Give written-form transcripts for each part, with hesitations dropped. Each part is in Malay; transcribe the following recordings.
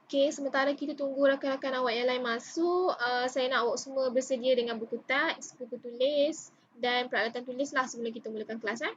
Okey, sementara kita tunggu rakan-rakan awak yang lain masuk, saya nak awak semua bersedia dengan buku teks, buku tulis dan peralatan tulislah sebelum kita mulakan kelas, eh.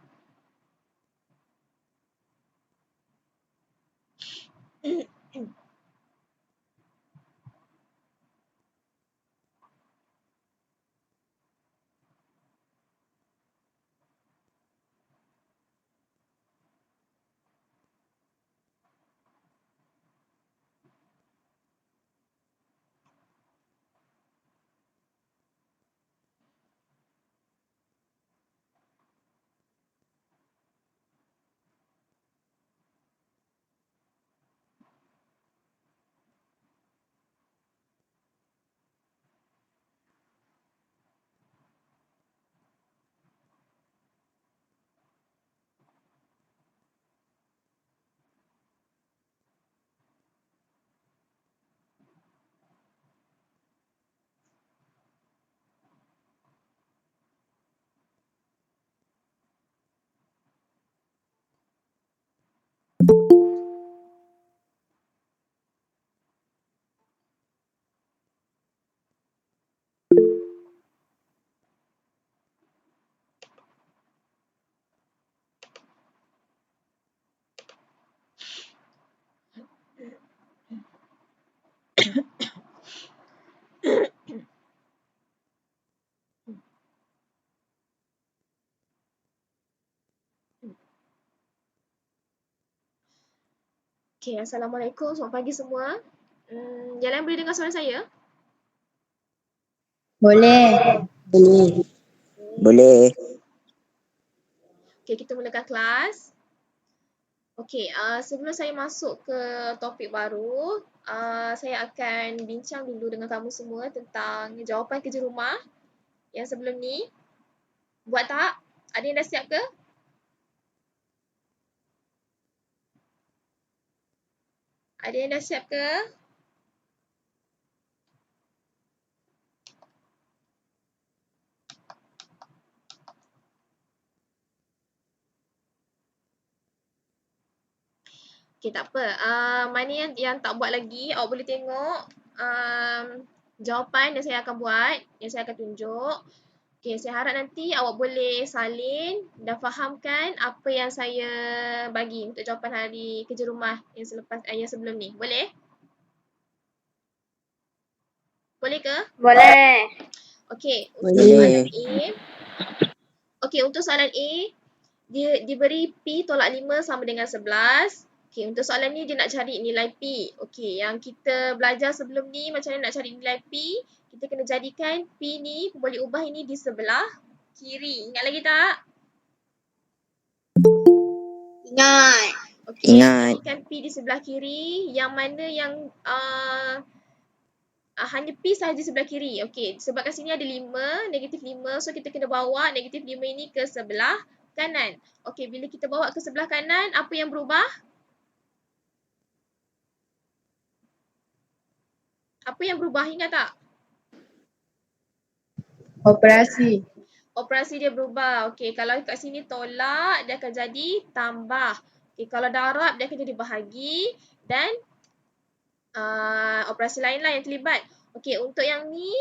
Okey, Assalamualaikum, selamat pagi semua. Yang lain boleh dengar suara saya? Boleh. Boleh. Okey, kita mulakan kelas. Okey, sebelum saya masuk ke topik baru, saya akan bincang dulu dengan kamu semua tentang jawapan kerja rumah yang sebelum ni. Buat tak? Ada yang dah siap ke? Ada yang dah siap ke? Okey, tak apa. Mana yang tak buat lagi, awak boleh tengok jawapan yang saya akan buat, yang saya akan tunjuk. Okey, saya harap nanti awak boleh salin dan fahamkan apa yang saya bagi untuk jawapan hari kerja rumah yang sebelum ni. Boleh? Boleh ke? Boleh. Okey, untuk Boleh. soalan A. Okey, untuk soalan A, dia diberi P tolak 5 sama dengan 11. Okey, untuk soalan ni dia nak cari nilai P. Okey, yang kita belajar sebelum ni macam mana nak cari nilai P, kita kena jadikan P ni, boleh ubah ini di sebelah kiri. Ingat lagi tak? Ingat. Okey, Ingat. jadikan P di sebelah kiri, yang mana yang hanya P sahaja di sebelah kiri. Okey, sebab kat sini ada 5, negatif 5. So, kita kena bawa negatif 5 ini ke sebelah kanan. Okey, bila kita bawa ke sebelah kanan, apa yang berubah? Apa yang berubah? Ingat tak? Operasi. Operasi dia berubah. Okey, kalau kat sini tolak, dia akan jadi tambah. Okey, kalau darab, dia akan jadi bahagi. Dan operasi lain lah yang terlibat. Okey, untuk yang ni,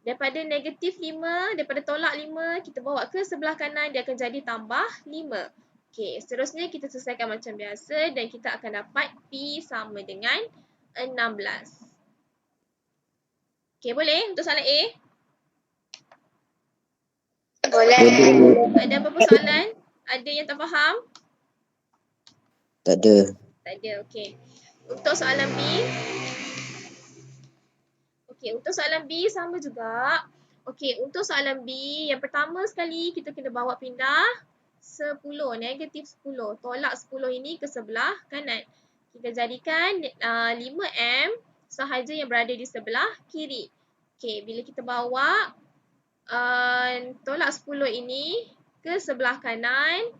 daripada negatif 5, daripada tolak 5, kita bawa ke sebelah kanan, dia akan jadi tambah 5. Okey, seterusnya kita selesaikan macam biasa dan kita akan dapat P sama dengan 16. Okey, boleh untuk soalan A? Boleh. Ada apa-apa soalan? Ada yang tak faham? Tak ada. Tak ada, okey. Untuk soalan B. Okey, untuk soalan B sama juga. Okey, untuk soalan B, yang pertama sekali kita kena bawa pindah 10, negatif 10. Tolak 10 ini ke sebelah kanan. Kita jadikan 5M sahaja yang berada di sebelah kiri. Okey, bila kita bawa tolak 10 ini ke sebelah kanan,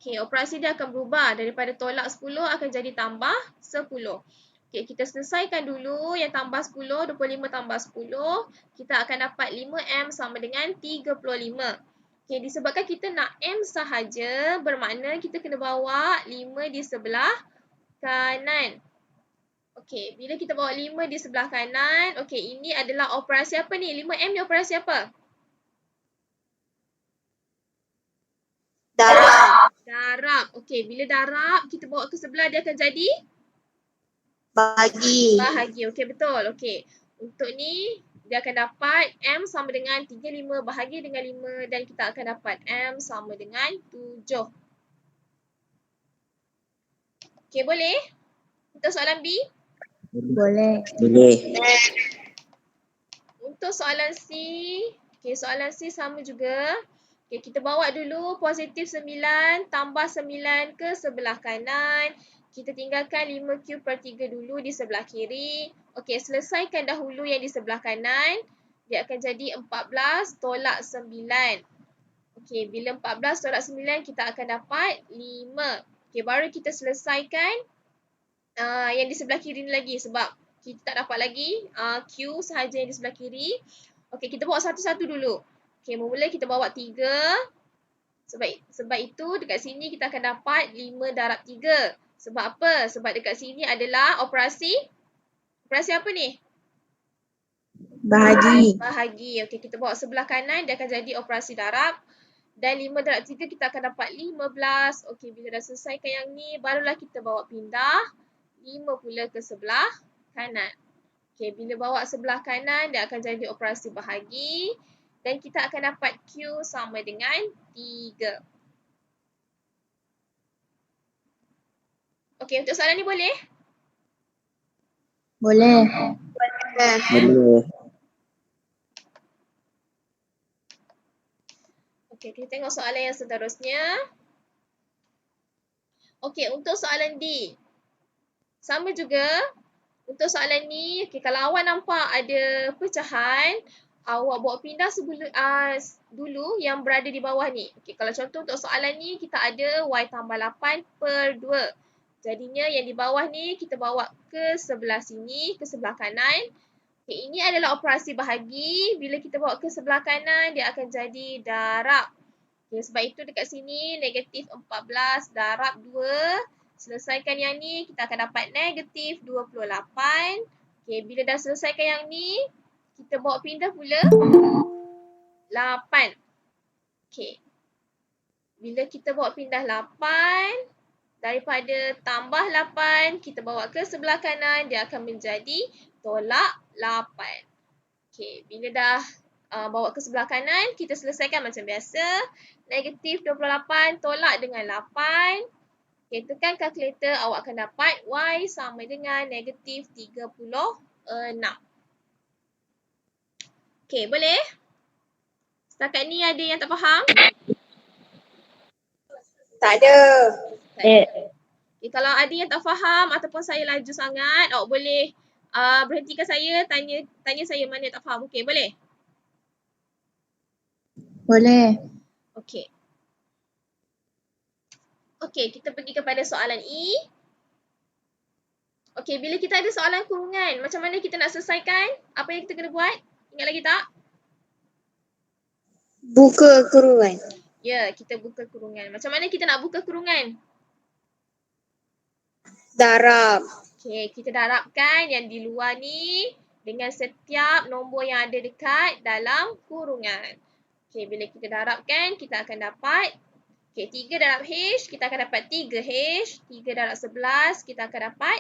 Okay, operasi dia akan berubah. Daripada tolak 10 akan jadi tambah 10. Okay, kita selesaikan dulu yang tambah 10, 25 tambah 10. Kita akan dapat 5M sama dengan 35. Okay, disebabkan kita nak M sahaja, bermakna kita kena bawa 5 di sebelah kanan. Okay, bila kita bawa 5 di sebelah kanan, okay, ini adalah operasi apa ni? 5M ni operasi apa? Darab. Darab. Okey, bila darab kita bawa ke sebelah dia akan jadi Bagi. bahagi. Okey, betul. Okey. Untuk ni dia akan dapat M sama dengan 35 bahagi dengan 5 dan kita akan dapat M sama dengan 7. Okey, boleh? Untuk soalan B? Boleh. Boleh. Untuk soalan C, okey, soalan C sama juga. Okey, kita bawa dulu positif 9 tambah 9 ke sebelah kanan. Kita tinggalkan 5Q per 3 dulu di sebelah kiri. Okey, selesaikan dahulu yang di sebelah kanan. Dia akan jadi 14 tolak 9. Okey, bila 14 tolak 9 kita akan dapat 5. Okey, baru kita selesaikan yang di sebelah kiri ni lagi sebab kita tak dapat lagi Q sahaja yang di sebelah kiri. Okey, kita bawa satu-satu dulu. Okey, mula kita bawa 3. Sebab itu dekat sini kita akan dapat 5 darab 3. Sebab apa? Sebab dekat sini adalah operasi apa ni? Bahagi. Bahagi. Okey, kita bawa sebelah kanan dia akan jadi operasi darab. Dan 5 darab 3 kita akan dapat 15. Okey, bila dah selesaikan yang ni barulah kita bawa pindah 5 pula ke sebelah kanan. Okey, bila bawa sebelah kanan dia akan jadi operasi bahagi. Dan kita akan dapat Q sama dengan 3. Okey, untuk soalan ni boleh? Boleh. Boleh. Okey, kita tengok soalan yang seterusnya. Okey, untuk soalan D. Sama juga. Untuk soalan ni, okay, kalau awak nampak ada pecahan, awak bawa pindah dulu yang berada di bawah ni. Okay, kalau contoh untuk soalan ni, kita ada Y tambah 8 per 2. Jadinya yang di bawah ni, kita bawa ke sebelah sini, ke sebelah kanan. Okay, ini adalah operasi bahagi. Bila kita bawa ke sebelah kanan, dia akan jadi darab. Okay, sebab itu dekat sini, negatif 14 darab 2. Selesaikan yang ni, kita akan dapat negatif 28. Okay, bila dah selesaikan yang ni, kita bawa pindah pula 8. Okay. Bila kita bawa pindah 8, daripada tambah 8, kita bawa ke sebelah kanan, dia akan menjadi tolak 8. Okay, bila dah bawa ke sebelah kanan, kita selesaikan macam biasa. Negatif 28 tolak dengan 8. Okay, tekan kalkulator, awak akan dapat Y sama dengan negatif 36. Okay, boleh? Setakat ni ada yang tak faham? Tak ada. Okay, kalau ada yang tak faham ataupun saya laju sangat, awak boleh berhentikan saya, tanya saya mana yang tak faham. Okay, boleh? Boleh. Okay. Okay, kita pergi kepada soalan E. Okay, bila kita ada soalan kurungan, macam mana kita nak selesaikan? Apa yang kita kena buat? Ingat lagi tak? Buka kurungan. Ya, kita buka kurungan. Macam mana kita nak buka kurungan? Darab. Okay, kita darabkan yang di luar ni dengan setiap nombor yang ada dekat dalam kurungan. Okay, bila kita darabkan, kita akan dapat okay, 3 darab H, kita akan dapat 3H. 3 darab 11, kita akan dapat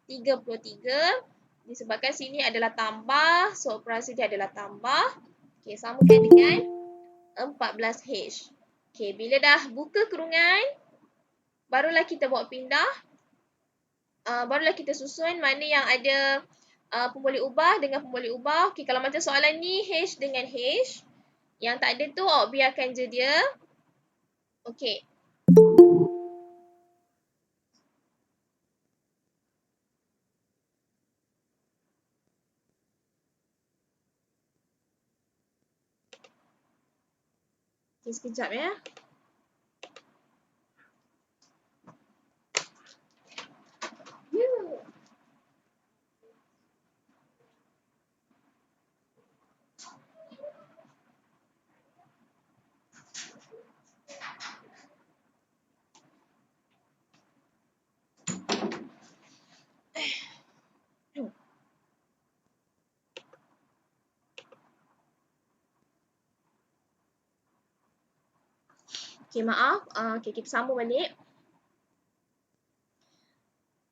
33. Disebabkan sini adalah tambah, so operasi dia adalah tambah. Okay, samakan dengan 14H. Okay, bila dah buka kurungan, barulah kita bawa pindah. Barulah kita susun mana yang ada pemboleh ubah dengan pemboleh ubah. Okay, kalau macam soalan ni, H dengan H. Yang tak ada tu, awak biarkan je dia. Okay. Okay, sekejap ya. Okey, maaf. Okey, kita sambung balik.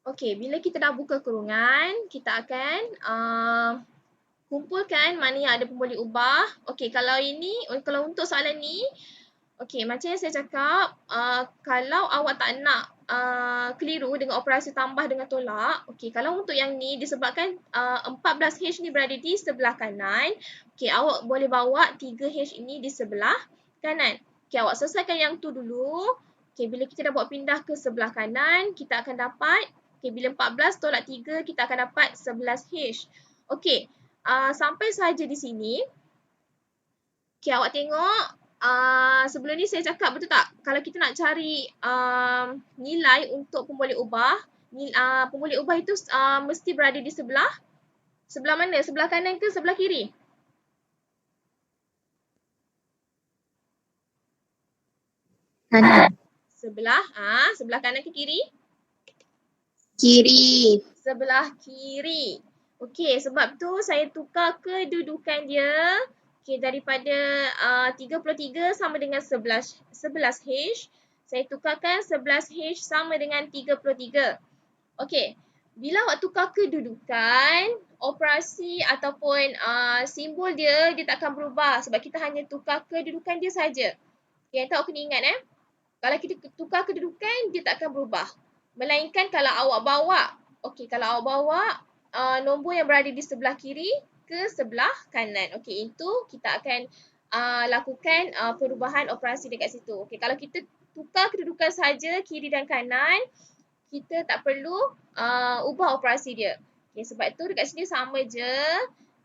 Okey, bila kita dah buka kurungan, kita akan kumpulkan mana yang ada pemboleh ubah. Okey, kalau untuk soalan ni, okey, macam yang saya cakap, kalau awak tak nak keliru dengan operasi tambah dengan tolak, okey, kalau untuk yang ni disebabkan 14H ni berada di sebelah kanan, okey, awak boleh bawa 3H ini di sebelah kanan. Okey, awak selesaikan yang tu dulu. Okey, bila kita dah buat pindah ke sebelah kanan, kita akan dapat, okey, bila 14 tolak 3, kita akan dapat 11H. Okey, sampai sahaja di sini. Okey, awak tengok. Sebelum ni saya cakap betul tak? Kalau kita nak cari nilai untuk pemboleh ubah, pemboleh ubah itu mesti berada di sebelah mana? Sebelah kanan ke sebelah kiri? Kanan. Sebelah kanan ke kiri? Kiri. Sebelah kiri. Okey, sebab tu saya tukar kedudukan dia. Okey, daripada 33 sama dengan 11H. Saya tukarkan 11H sama dengan 33. Okey, bila awak tukar kedudukan, operasi ataupun simbol dia tak akan berubah sebab kita hanya tukar kedudukan dia saja. Okay, yang tu awak kena ingat Kalau kita tukar kedudukan, dia tak akan berubah. Melainkan kalau awak bawa, kalau awak bawa nombor yang berada di sebelah kiri ke sebelah kanan. Okey, itu kita akan lakukan perubahan operasi dekat situ. Okey, kalau kita tukar kedudukan saja kiri dan kanan, kita tak perlu ubah operasi dia. Okay, sebab itu dekat sini sama je.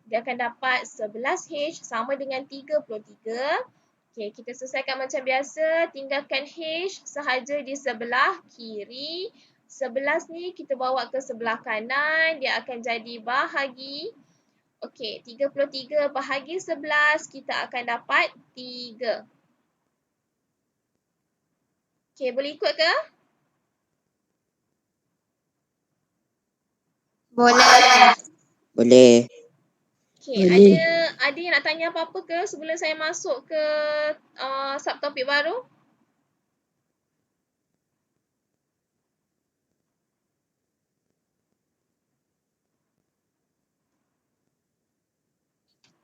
Dia akan dapat 11H sama dengan 33. Okay, kita selesaikan macam biasa. Tinggalkan H sahaja di sebelah kiri. 11 ni kita bawa ke sebelah kanan. Dia akan jadi bahagi. Okay, 33 bahagi 11. Kita akan dapat 3. Okay, boleh ikut ke? Boleh. Boleh. Okay, ada yang nak tanya apa-apa ke sebelum saya masuk ke subtopik baru?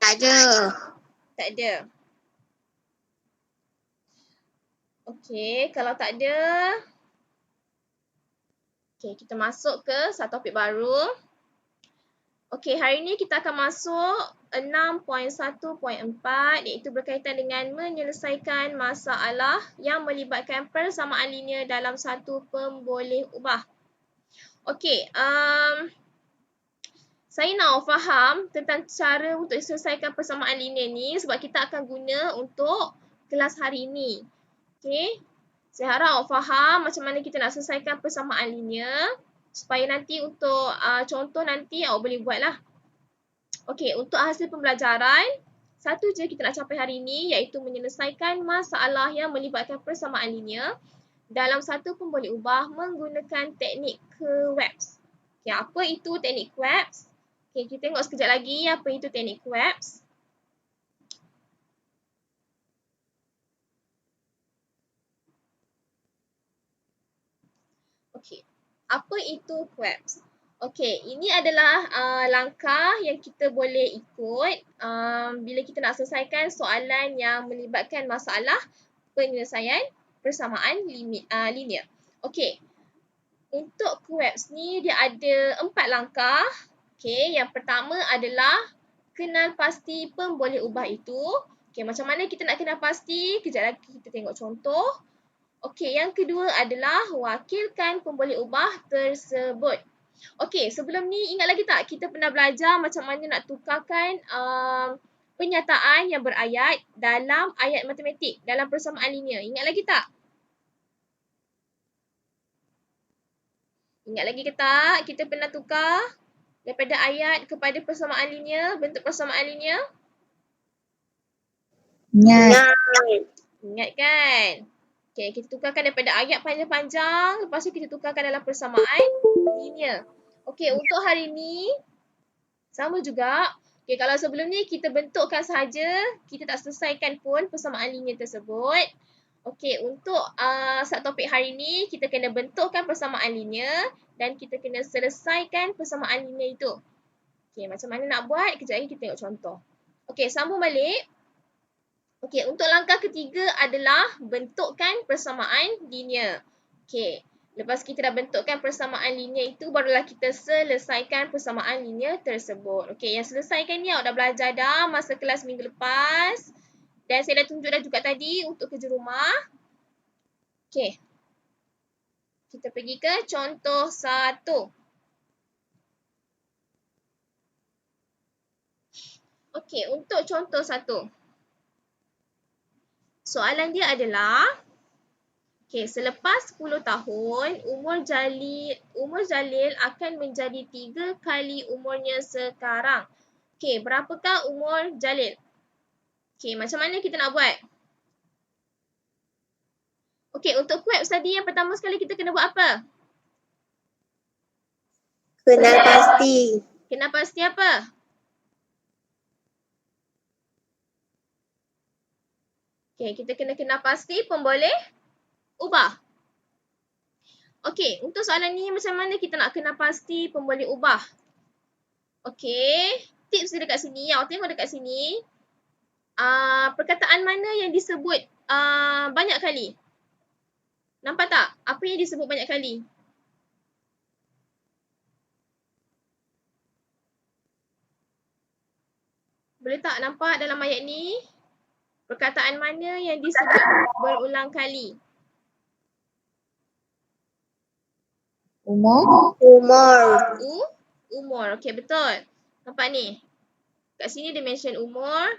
Tak ada. Tak ada. Okay, kalau tak ada, okay, kita masuk ke subtopik baru. Okey, hari ini kita akan masuk 6.1.4 iaitu berkaitan dengan menyelesaikan masalah yang melibatkan persamaan linear dalam satu pemboleh ubah. Okey, saya nak faham tentang cara untuk selesaikan persamaan linear ni sebab kita akan guna untuk kelas hari ini. Okey, saya harap awak faham macam mana kita nak selesaikan persamaan linear. Supaya nanti untuk contoh nanti awak boleh buat lah. Okey, untuk hasil pembelajaran, satu je kita nak capai hari ini iaitu menyelesaikan masalah yang melibatkan persamaan linear dalam satu pemboleh ubah menggunakan teknik Krebs. Okey, apa itu teknik Krebs? Okey, kita tengok sekejap lagi apa itu teknik Krebs. Okey. Apa itu Krebs? Okey, ini adalah langkah yang kita boleh ikut bila kita nak selesaikan soalan yang melibatkan masalah penyelesaian persamaan linear. Okey, untuk Krebs ni dia ada 4 langkah. Okey, yang pertama adalah kenal pasti pemboleh ubah itu. Okey, macam mana kita nak kenal pasti? Kejap lagi kita tengok contoh. Okey, yang kedua adalah wakilkan pemboleh ubah tersebut. Okey, sebelum ni ingat lagi tak kita pernah belajar macam mana nak tukarkan penyataan yang berayat dalam ayat matematik, dalam persamaan linear. Ingat lagi tak? Ingat lagi ke tak? Kita pernah tukar daripada ayat kepada persamaan linear, bentuk persamaan linear? Ingat. Ingat kan? Okay, kita tukarkan daripada ayat panjang-panjang, lepas tu kita tukarkan dalam persamaan linear. Okay, untuk hari ni, sama juga. Okay, kalau sebelum ni kita bentukkan sahaja, kita tak selesaikan pun persamaan linear tersebut. Okey, untuk subtopik hari ni kita kena bentukkan persamaan linear dan kita kena selesaikan persamaan linear itu. Okey, macam mana nak buat? Kejap lagi kita tengok contoh. Okey, sambung balik. Okey, untuk langkah ketiga adalah bentukkan persamaan linear. Okey, lepas kita dah bentukkan persamaan linear itu, barulah kita selesaikan persamaan linear tersebut. Okey, yang selesaikan ni awak dah belajar dah masa kelas minggu lepas. Dan saya dah tunjuk dah juga tadi untuk kerja rumah. Okey, kita pergi ke contoh 1. Okey, untuk contoh 1. Soalan dia adalah, okey, selepas 10 tahun, umur Jalil akan menjadi 3 kali umurnya sekarang. Okey, berapakah umur Jalil? Okey, macam mana kita nak buat? Okey, untuk kuek tadi yang pertama sekali kita kena buat apa? Kenal pasti. Kena pasti apa? Okey, kita kena pasti pemboleh ubah. Okey, untuk soalan ni macam mana kita nak kena pasti pemboleh ubah? Okey, tips dia dekat sini. Awak tengok dekat sini. Perkataan mana yang disebut banyak kali? Nampak tak? Apa yang disebut banyak kali? Boleh tak nampak dalam ayat ni? Perkataan mana yang disebut berulang kali? Umur. Umur. Okey, betul. Nampak ni? Kat sini dia mention umur.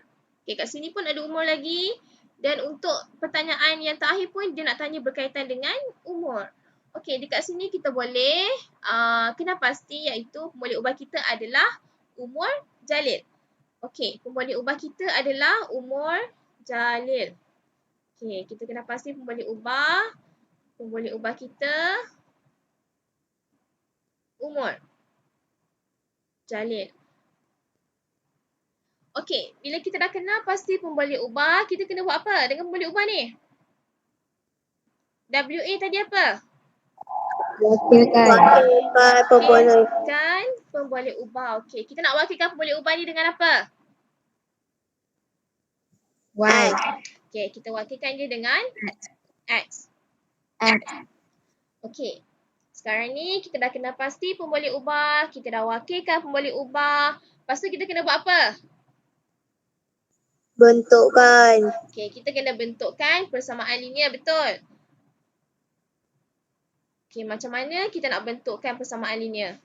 Okey, kat sini pun ada umur lagi. Dan untuk pertanyaan yang terakhir pun dia nak tanya berkaitan dengan umur. Okey, dekat sini kita boleh kena pasti iaitu pemboleh ubah kita adalah umur Jalil. Okey, pemboleh ubah kita adalah umur Jalil. Okey, kita kena pasti pemboleh ubah kita umur Jalil. Okey, bila kita dah kenal pasti pemboleh ubah, kita kena buat apa dengan pemboleh ubah ni? WA tadi apa? Wakilkan. Wakilkan pemboleh ubah. Okey, kita nak wakilkan pemboleh ubah ni dengan apa? Y. Okey, kita wakilkan dia dengan X. Okey. Sekarang ni kita dah kena pasti pemboleh ubah, kita dah wakilkan pemboleh ubah. Lepas tu kita kena buat apa? Bentukkan. Okey, kita kena bentukkan persamaan linear, betul? Okey, macam mana kita nak bentukkan persamaan linear?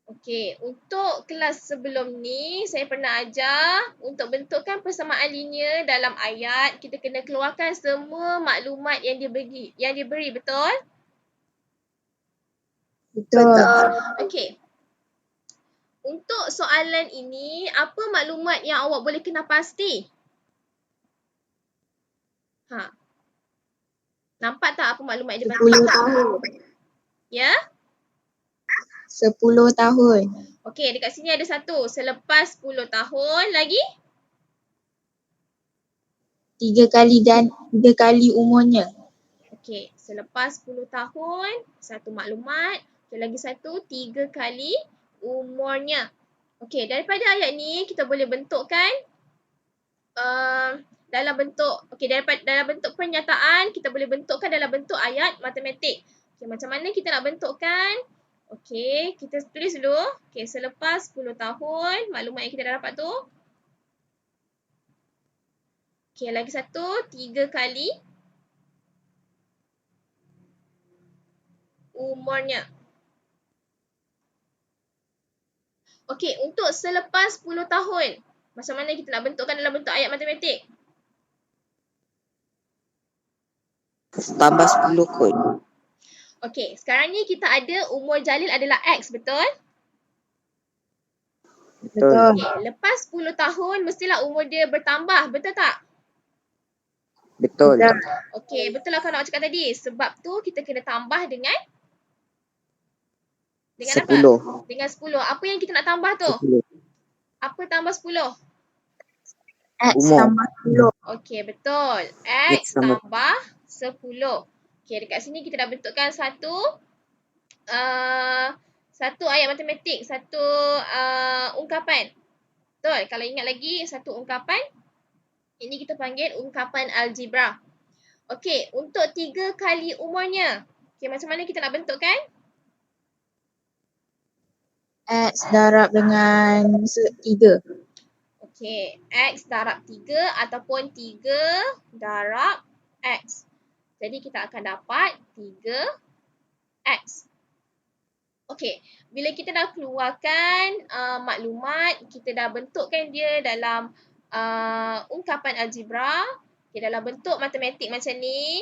Okey, untuk kelas sebelum ni saya pernah ajar untuk bentukkan persamaan linear dalam ayat, kita kena keluarkan semua maklumat yang diberi, betul? Betul. Okey. Untuk soalan ini, apa maklumat yang awak boleh kena pasti? Nampak tak apa maklumat yang dia bagi? 10 tahun. Ya? 10 tahun. Okey, dekat sini ada satu. Selepas 10 tahun, lagi? 3 kali umurnya. Okey, selepas 10 tahun, satu maklumat. Okay, lagi satu, 3 kali umurnya. Okey, daripada ayat ni kita boleh bentukkan dalam bentuk pernyataan, kita boleh bentukkan dalam bentuk ayat matematik. Okey, macam mana kita nak bentukkan? Okey, kita tulis dulu. Okey, selepas 10 tahun, maklumat yang kita dah dapat tu. Okey, lagi satu, 3 kali umurnya. Okey, untuk selepas 10 tahun, macam mana kita nak bentukkan dalam bentuk ayat matematik? Tambah 10 kot. Okey, sekarang ni kita ada umur Jalil adalah X, betul? Betul. Okey, lepas 10 tahun mestilah umur dia bertambah, betul tak? Betul. Okey, betul lah kan awak cakap tadi. Sebab tu kita kena tambah dengan 10. apa? Dengan 10. Apa yang kita nak tambah tu? 10. Apa tambah 10? X Umur. tambah 10. Okey, betul. X X tambah tambah 10. Okey, dekat sini kita dah bentukkan satu ayat matematik, satu ungkapan. Betul. Kalau ingat lagi, satu ungkapan. Ini kita panggil ungkapan algebra. Okey, untuk 3 kali umurnya. Okey, macam mana kita nak bentukkan? X darab dengan 3. Okey, X darab 3 ataupun 3 darab X. Jadi kita akan dapat 3X. Okey, bila kita dah keluarkan maklumat, kita dah bentukkan dia dalam ungkapan algebra, okay, dalam bentuk matematik macam ni.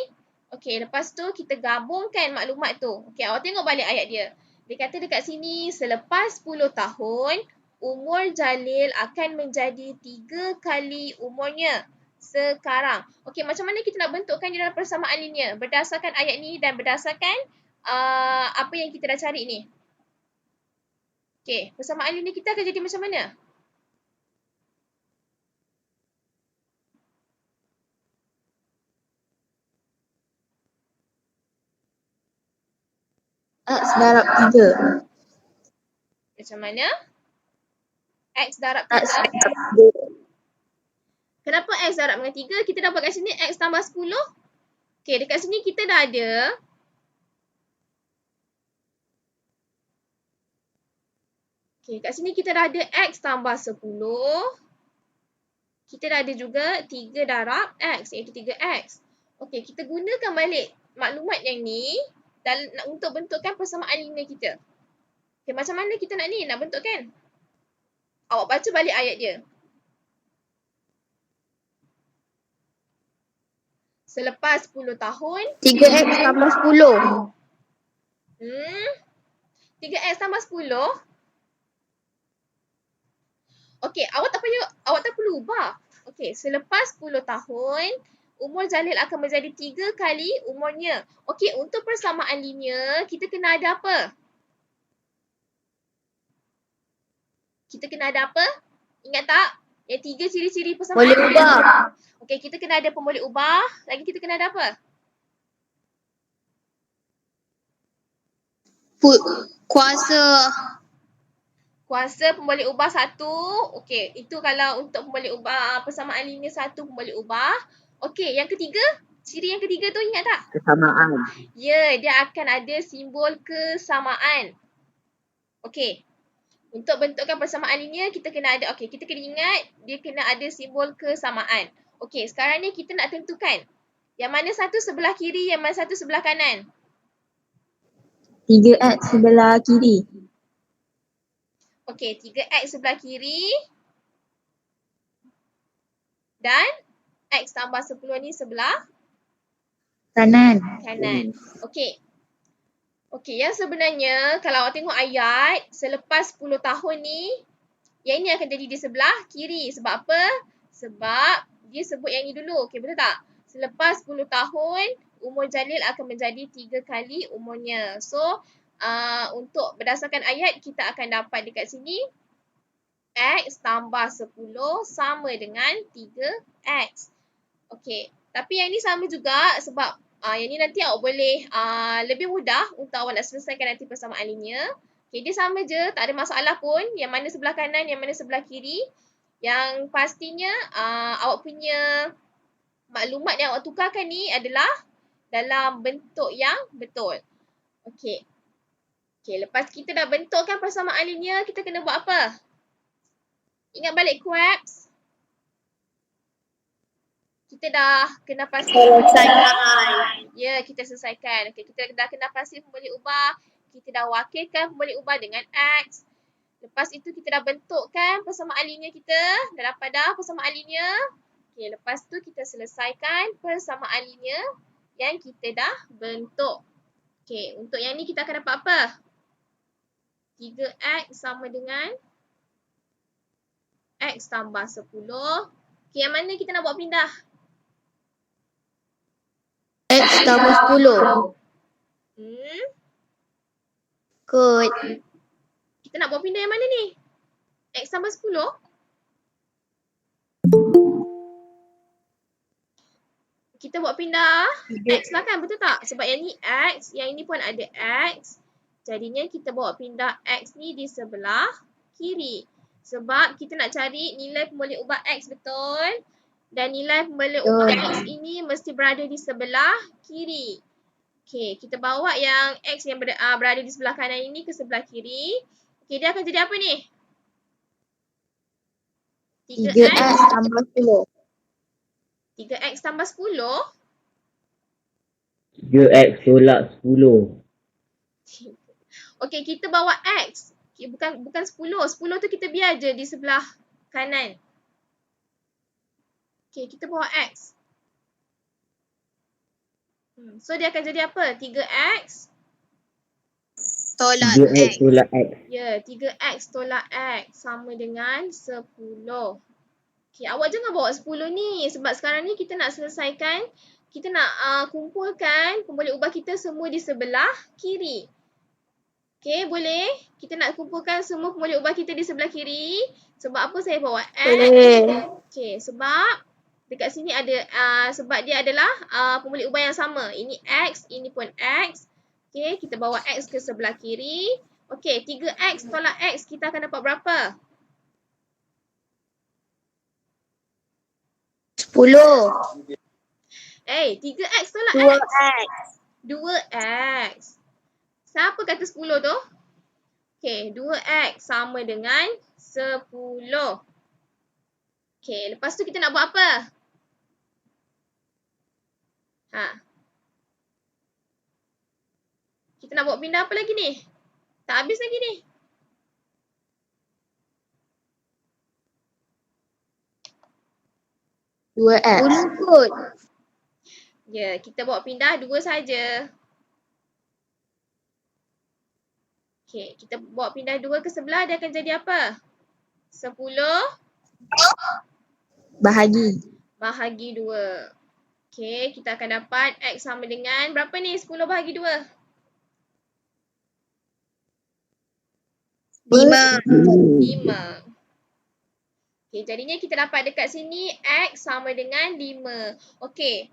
Okey, lepas tu kita gabungkan maklumat tu. Okey, awak tengok balik ayat dia. Dia kata dekat sini, selepas 10 tahun, umur Jalil akan menjadi 3 kali umurnya sekarang. Okey, macam mana kita nak bentukkan dia dalam persamaan linear? Berdasarkan ayat ni dan berdasarkan apa yang kita dah cari ni. Okey, persamaan linear kita akan jadi macam mana? X darab 3. Macam mana? X darab X 3. darab 3. Kenapa X darab dengan 3? Kita dapat kat sini X tambah 10. Okey, dekat sini kita dah ada. Okey, kat sini kita dah ada X tambah 10. Kita dah ada juga 3 darab X, iaitu 3X. Okey, kita gunakan balik maklumat yang ni untuk bentukkan persamaan linear kita. Okay, macam mana kita nak bentukkan? Awak baca balik ayat dia. Selepas 10 tahun. 3X tambah 10. 3X tambah 10. Okey, awak tak perlu ubah. Okey, selepas 10 tahun, umur Jalil akan menjadi 3 kali umurnya. Okey, untuk persamaan linear, kita kena ada apa? Kita kena ada apa? Ingat tak? Yang 3 ciri-ciri persamaan. Boleh ubah. Okey, kita kena ada pemboleh ubah. Lagi kita kena ada apa? Kuasa pemboleh ubah 1. Okey, itu kalau untuk pemboleh ubah persamaan linear 1 pemboleh ubah. Okey, yang ketiga, ciri yang ketiga tu ingat tak? Kesamaan. Ya, dia akan ada simbol kesamaan. Okey. Untuk bentukkan persamaan linear, kita kena ada, okey, kita kena ingat dia kena ada simbol kesamaan. Okey, sekarang ni kita nak tentukan yang mana satu sebelah kiri, yang mana satu sebelah kanan. 3X sebelah kiri. Okey, 3X sebelah kiri dan X tambah 10 ni sebelah Kanan. Okey. Okey, yang sebenarnya kalau awak tengok ayat, selepas 10 tahun ni, yang ini akan jadi di sebelah kiri. Sebab apa? Sebab dia sebut yang ni dulu. Okey, betul tak? Selepas 10 tahun, umur Jalil akan menjadi 3 kali umurnya. So, untuk berdasarkan ayat, kita akan dapat dekat sini, X tambah 10 sama dengan 3X. Okey, tapi yang ni sama juga sebab yang ni nanti awak boleh lebih mudah untuk awak nak selesaikan nanti persamaan linear. Okay, dia sama je, tak ada masalah pun. Yang mana sebelah kanan, yang mana sebelah kiri. Yang pastinya awak punya maklumat yang awak tukarkan ni adalah dalam bentuk yang betul. Okay. Okay, lepas kita dah bentukkan persamaan linear, kita kena buat apa? Ingat balik Krebs. Kita dah kena pasti Selesaikan. Ya, kita selesaikan. Okay, kita dah kena pasti pemboleh ubah. Kita dah wakilkan pemboleh ubah dengan X. Lepas itu kita dah bentukkan persamaan linear kita. Dah dapat dah persamaan linear. Okay, lepas tu kita selesaikan persamaan linear yang kita dah bentuk. Okay, untuk yang ni kita akan dapat apa? 3X sama dengan X tambah 10. Okay, yang mana kita nak buat pindah? X tambah 10. Kot. Kita nak buat pindah yang mana ni? X tambah 10? Kita buat pindah Tiga. X lah kan, betul tak? Sebab yang ni X, yang ini pun ada X. Jadinya kita bawa pindah X ni di sebelah kiri. Sebab kita nak cari nilai pemboleh ubah X, betul? Dan nilai pemboleh ubah X ini mesti berada di sebelah kiri. Okey, kita bawa yang X yang berada di sebelah kanan ini ke sebelah kiri. Okey, dia akan jadi apa ni? 3x tambah 10. 3X tambah 10. 3x tolak 10. Okey, kita bawa X. Okay, bukan 10. 10 tu kita biar je di sebelah kanan. Okey, kita bawa X. So, dia akan jadi apa? 3X. Tolak 3x X. tolak x. Ya, 3X tolak X sama dengan 10. Okey, awak jangan bawa 10 ni. Sebab sekarang ni kita nak selesaikan, kita nak kumpulkan pemboleh ubah kita semua di sebelah kiri. Okey, boleh? Kita nak kumpulkan semua pemboleh ubah kita di sebelah kiri. Sebab apa saya bawa X? Boleh. Okey, sebab dekat sini ada, sebab dia adalah pemboleh ubah yang sama. Ini X, ini pun X. Okey, kita bawa X ke sebelah kiri. Okey, 3X tolak X kita akan dapat berapa? 10. 3X tolak 2x. 2X. Siapa kata 10 tu? Okey, 2X sama dengan 10. Okey, lepas tu kita nak buat apa? Kita nak buat pindah apa lagi ni? Tak habis lagi ni. Dua x. 10 kot. Ya, kita bawa pindah 2 saja. Okey, kita bawa pindah 2 ke sebelah, dia akan jadi apa? 10 Bahagi. bahagi 2. Okey, kita akan dapat X sama dengan berapa ni? 10 bahagi 2. 5. 5. Okey, jadinya kita dapat dekat sini X sama dengan 5. Okey.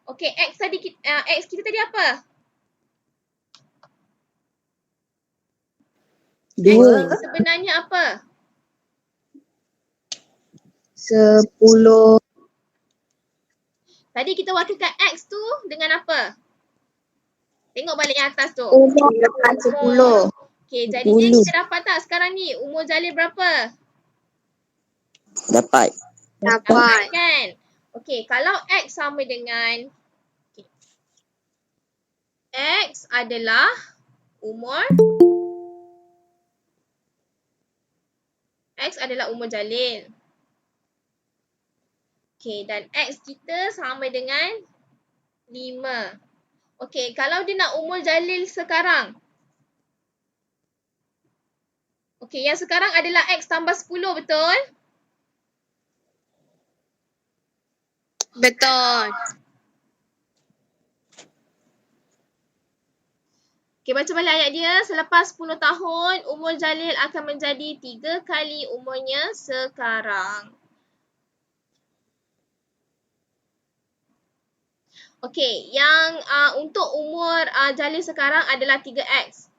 Okey, X kita tadi apa? 2. X sebenarnya apa? 10. Tadi kita wakilkan X tu dengan apa? Tengok balik yang atas tu. Umur lepas 10. Okey, jadinya 10. kita dapat tak sekarang ni umur Jalil berapa? Dapat. Dapat. Kan? Okey, kalau X sama dengan X adalah umur Jalil. Okey, dan X kita sama dengan 5. Okey, kalau dia nak umur Jalil sekarang. Okey, yang sekarang adalah X tambah 10, betul? Betul. Okey, baca balik ayat dia. Selepas 10 tahun, umur Jalil akan menjadi 3 kali umurnya sekarang. Okey, yang untuk umur Jalil sekarang adalah 3X.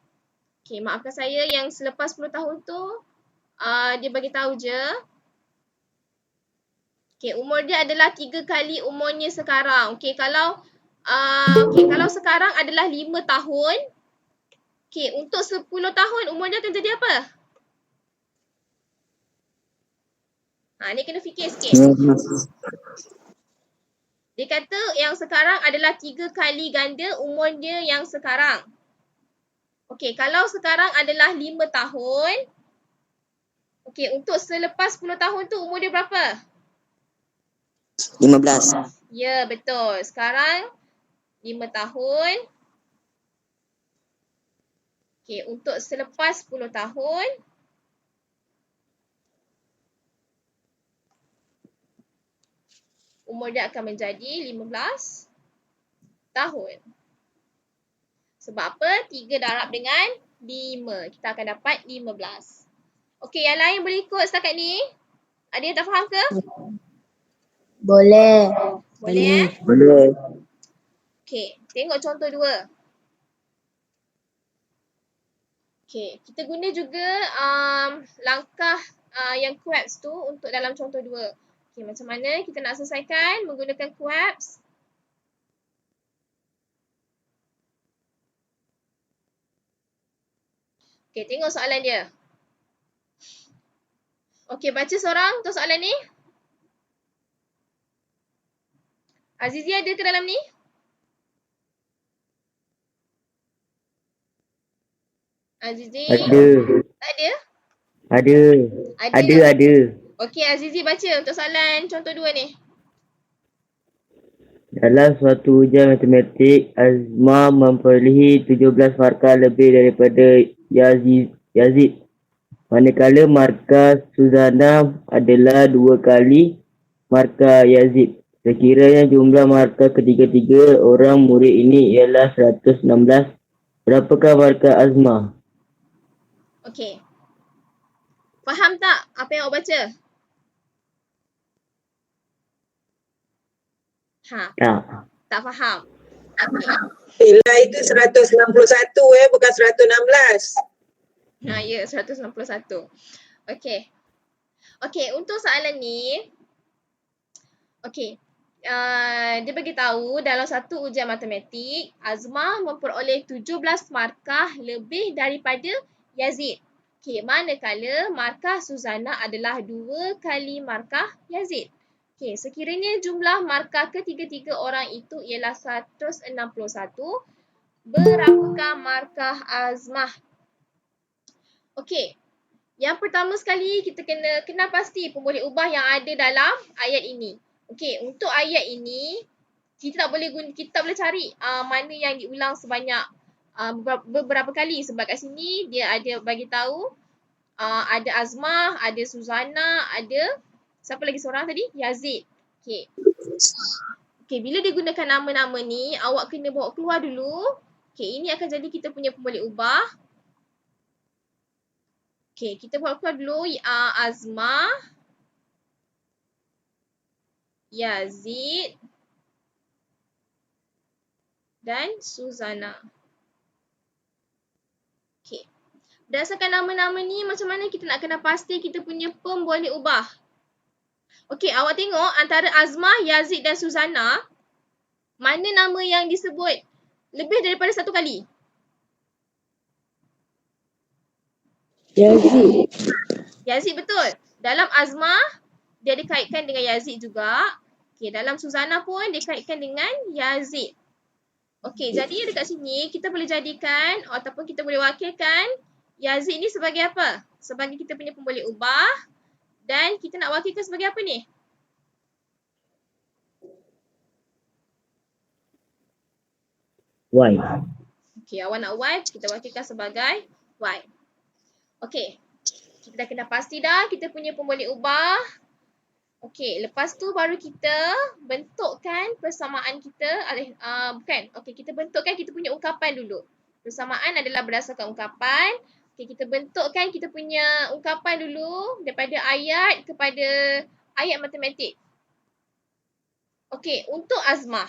Okey, maafkan saya yang selepas 10 tahun tu, dia bagi tahu je. Okey, umur dia adalah 3 kali umurnya sekarang. Okey, kalau sekarang adalah 5 tahun. Okey, untuk 10 tahun umur dia akan jadi apa? Ni kena fikir sikit. Dia kata yang sekarang adalah 3 kali ganda umur dia yang sekarang. Okey, kalau sekarang adalah 5 tahun. Okey, untuk selepas 10 tahun tu umur dia berapa? 15. Ya, betul. Sekarang 5 tahun. Okey, untuk selepas 10 tahun. Umur dia akan menjadi 15 tahun. Sebab apa? 3 darab dengan 5. Kita akan dapat 15. Okey, yang lain boleh ikut setakat ni? Ada yang tak faham ke? Boleh. Boleh eh? Boleh. Okey, tengok contoh 2. Okey, kita guna juga langkah yang QUEBS tu untuk dalam contoh 2. Okey, macam mana kita nak selesaikan menggunakan QUEBS? Okey, tengok soalan dia. Okey, baca seorang untuk soalan ni. Azizi ada ke dalam ni? Azizi? Ada. Tak ada? Ada. Ada ke? Ada. Okey, Azizi baca untuk soalan contoh 2 ni. Dalam suatu ujian matematik, Azma memperolehi 17 markah lebih daripada Yazid. Manakala markah Suzana adalah 2 kali markah Yazid. Sekiranya jumlah markah ketiga-tiga orang murid ini ialah 116, berapakah markah Azma? Okey. Faham tak apa yang awak baca? Tak. Tak faham. Okey. Nilai itu 161 bukan 116. Ya, 161. Okey. Okey, untuk soalan ni, okey. Dia bagi tahu dalam satu ujian matematik, Azma memperoleh 17 markah lebih daripada Yazid. Okey, manakala markah Suzana adalah 2 kali markah Yazid. Okey, sekiranya jumlah markah ketiga-tiga orang itu ialah 161, berapakah markah Azmah? Okey, yang pertama sekali kita kena pasti pemboleh ubah yang ada dalam ayat ini. Okey, untuk ayat ini kita tak boleh cari mana yang diulang sebanyak beberapa kali, sebab kat sini dia ada bagi tahu ada Azmah, ada Suzana, ada siapa lagi seorang tadi? Yazid. Okey. Okey, bila digunakan nama-nama ni, awak kena bawa keluar dulu. Okey, ini akan jadi kita punya pemboleh ubah. Okey, kita bawa keluar dulu Azmah, Yazid dan Suzana. Okey. Berdasarkan nama-nama ni, macam mana kita nak kena pasti kita punya pemboleh ubah? Okey, awak tengok antara Azmah, Yazid dan Suzana, mana nama yang disebut lebih daripada satu kali? Yazid. Yazid betul. Dalam Azmah, dia dikaitkan dengan Yazid juga. Okey, dalam Suzana pun dikaitkan dengan Yazid. Okey, jadi dekat sini kita boleh jadikan ataupun kita boleh wakilkan Yazid ni sebagai apa? Sebagai kita punya pemboleh ubah. Dan kita nak wakilkan sebagai apa ni? Y. Okey, awak nak Y, kita wakilkan sebagai Y. Okey, kita dah kena pasti dah kita punya pemboleh ubah. Okey, lepas tu baru kita bentukkan persamaan kita. Bukan, okey, kita bentukkan kita punya ungkapan dulu. Persamaan adalah berdasarkan ungkapan. Okey, kita bentukkan kita punya ungkapan dulu daripada ayat kepada ayat matematik. Okey, untuk Azmah.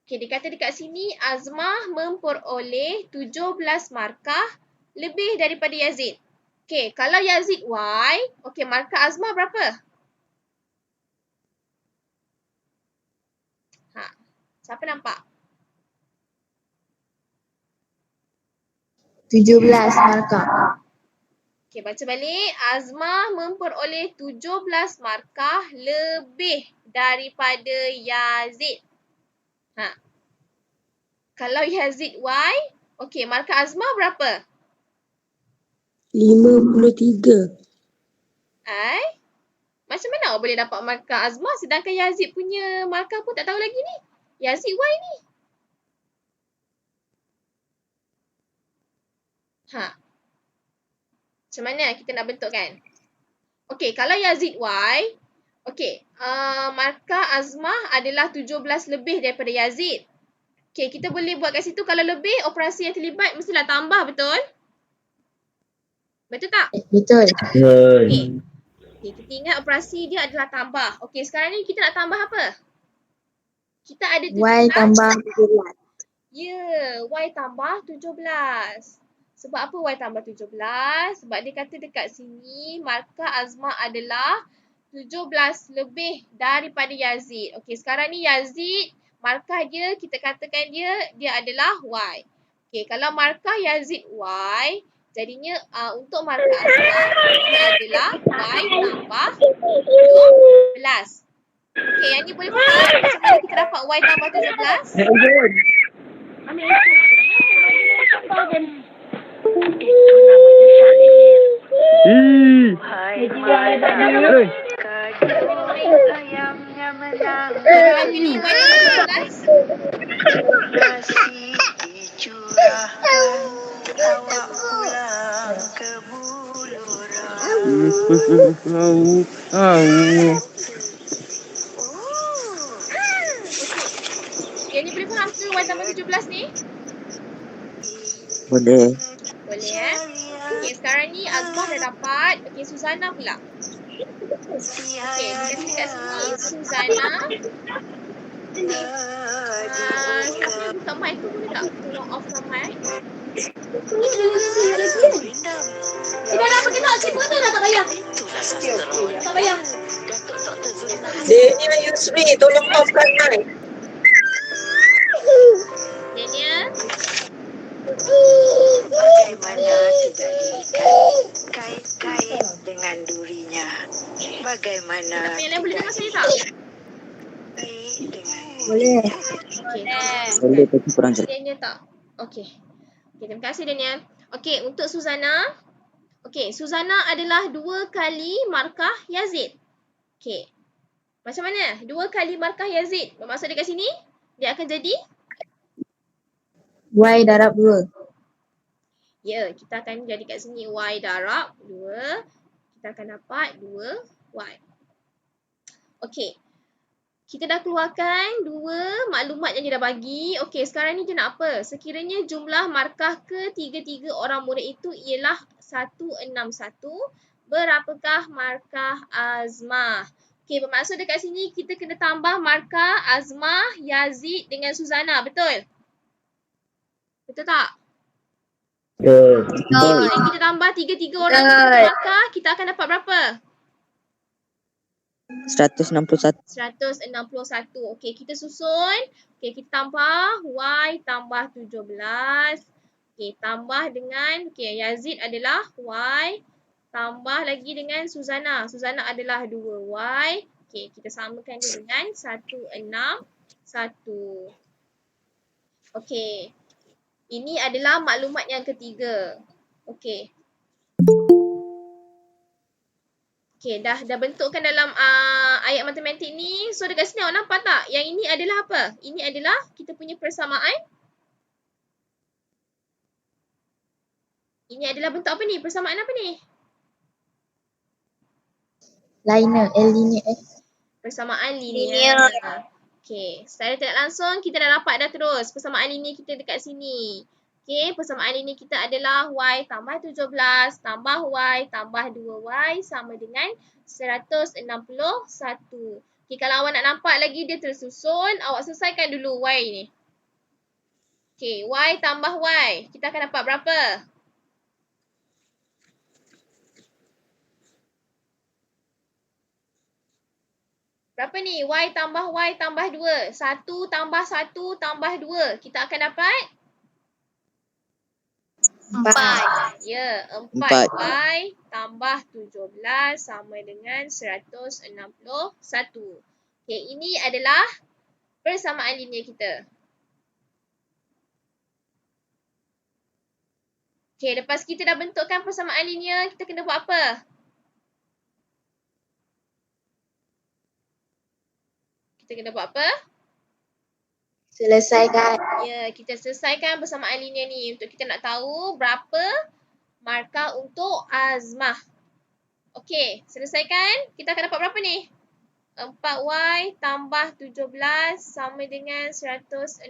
Okey, dia kata dekat sini Azmah memperoleh 17 markah lebih daripada Yazid. Okey, kalau Yazid Y, okey, markah Azmah berapa? Siapa nampak? 17 markah. Okey, baca balik. Azmah memperoleh 17 markah lebih daripada Yazid. Kalau Yazid Y, okey, markah Azmah berapa? 53. Macam mana awak boleh dapat markah Azmah sedangkan Yazid punya markah pun tak tahu lagi ni? Yazid Y ni. Macam mana kita nak bentukkan? Okey, kalau Yazid Y, okey, markah Azmah adalah 17 lebih daripada Yazid. Okey, kita boleh buat kat situ kalau lebih, operasi yang terlibat mestilah tambah, betul? Betul tak? Betul. Okey. Okay, kita ingat operasi dia adalah tambah. Okay, sekarang ni kita nak tambah apa? Kita ada 17. Y tambah 17. Ya, Y tambah 17. Sebab apa Y tambah 17? Sebab dia kata dekat sini markah Azmah adalah 17 lebih daripada Yazid. Okey, sekarang ni Yazid, markah dia, kita katakan dia adalah Y. Okey, kalau markah Yazid Y, jadinya untuk markah Azmah, dia adalah Y tambah 17. Okey, yang ni boleh faham macam mana kita dapat Y tambah 17? Ambil itu. Itu namanya syair. Hai mana kado ayamnya menang. Ini Y tambah 17. Kasih dicurahkan awak pulang ke Bulurang. Yang ni boleh faham ke Y tambah 17 ni? Boleh. Boleh Okey, sekarang ni Azmah dah dapat. Okey, Suzana pula. Okey, dia kata dekat sini Suzana. Siapa buka mic tu boleh tak? Tolong off kan mic. Tidak ada apa kita sibuk tu dah tak bayar. Tak bayar. Daniel Yusri, tolong offkan mic. Daniel. Bagaimana dibalikan kait-kait dengan durinya. Bagaimana Yang lain boleh dengar saya tak? dibalik dengan Boleh. Okey. Boleh tapi kurang jelas. Daniel tak? Okey. Okey, terima kasih Daniel. Okey, untuk Suzana. Okey, Suzana adalah 2 kali markah Yazid. Okey. Macam mana? 2 kali markah Yazid. Bermaksud dekat sini, dia akan jadi? Y darab 2. Ya, kita akan jadi kat sini Y darab 2. Kita akan dapat 2Y. Okey. Kita dah keluarkan 2 maklumat yang dia dah bagi. Okey, sekarang ni dia nak apa? Sekiranya jumlah markah ketiga-tiga orang murid itu ialah 161, berapakah markah Azmah? Okey, bermaksud dekat sini kita kena tambah markah Azmah, Yazid dengan Suzana. Betul? Betul tak? Betul. Bila kita tambah tiga-tiga orang markah, kita akan dapat berapa? 161. 161. Okey, kita susun. Okey, kita tambah Y tambah 17. Okey, tambah dengan Yazid adalah Y. Tambah lagi dengan Suzana. Suzana adalah 2Y. Okey, kita samakan dia dengan 161. Okey. Ini adalah maklumat yang ketiga. Okey. Okey, dah bentukkan dalam ayat matematik ni. So dekat sini awak nampak tak? Yang ini adalah apa? Ini adalah kita punya persamaan. Ini adalah bentuk apa ni? Persamaan apa ni? Linear. Linear. Persamaan linear. Okey, secara tidak langsung kita dah dapat dah terus persamaan linear kita dekat sini. Okey, persamaan linear kita adalah Y tambah 17 tambah Y tambah 2Y sama dengan 161. Okey, kalau awak nak nampak lagi dia tersusun, awak selesaikan dulu Y ni. Okey, Y tambah Y. Kita akan dapat berapa? Berapa ni? Y tambah 2. 1 tambah 1 tambah 2. Kita akan dapat? 4. Ya, 4. Empat. Y tambah 17 sama dengan 161. Okey, ini adalah persamaan linear kita. Okey, lepas kita dah bentukkan persamaan linear, kita kena buat apa? Kita kena buat apa? Selesaikan. Ya, kita selesaikan persamaan linear ni untuk kita nak tahu berapa markah untuk Azmah. Okey, selesaikan. Kita akan dapat berapa ni? 4Y tambah 17 sama dengan 161.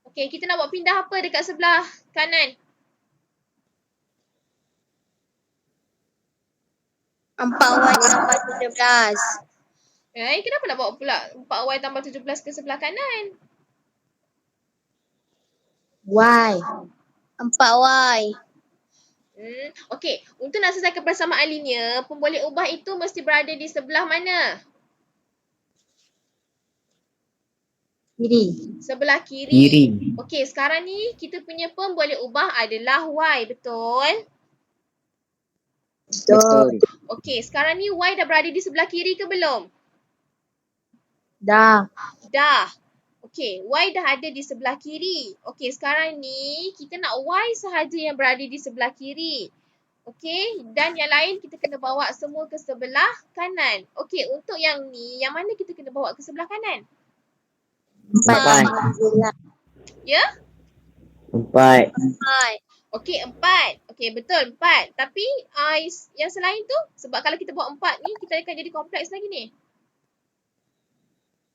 Okey, kita nak buat pindah apa dekat sebelah kanan? 4Y tambah 17. Kenapa nak bawa pula 4Y tambah 17 ke sebelah kanan? Y. 4Y. Okey, untuk nak selesaikan persamaan linear, pemboleh ubah itu mesti berada di sebelah mana? Kiri. Sebelah kiri. Kiri. Okey, sekarang ni kita punya pemboleh ubah adalah Y, betul? Betul. Okey, sekarang ni Y dah berada di sebelah kiri ke belum? Dah. Dah. Okey, Y dah ada di sebelah kiri. Okey, sekarang ni kita nak Y sahaja yang berada di sebelah kiri. Okey, dan yang lain kita kena bawa semua ke sebelah kanan. Okey, untuk yang ni, yang mana kita kena bawa ke sebelah kanan? 4. Ya? 4. 4. Okey, 4. Okey, betul 4. Tapi yang selain tu, sebab kalau kita buat 4 ni, kita akan jadi kompleks lagi ni.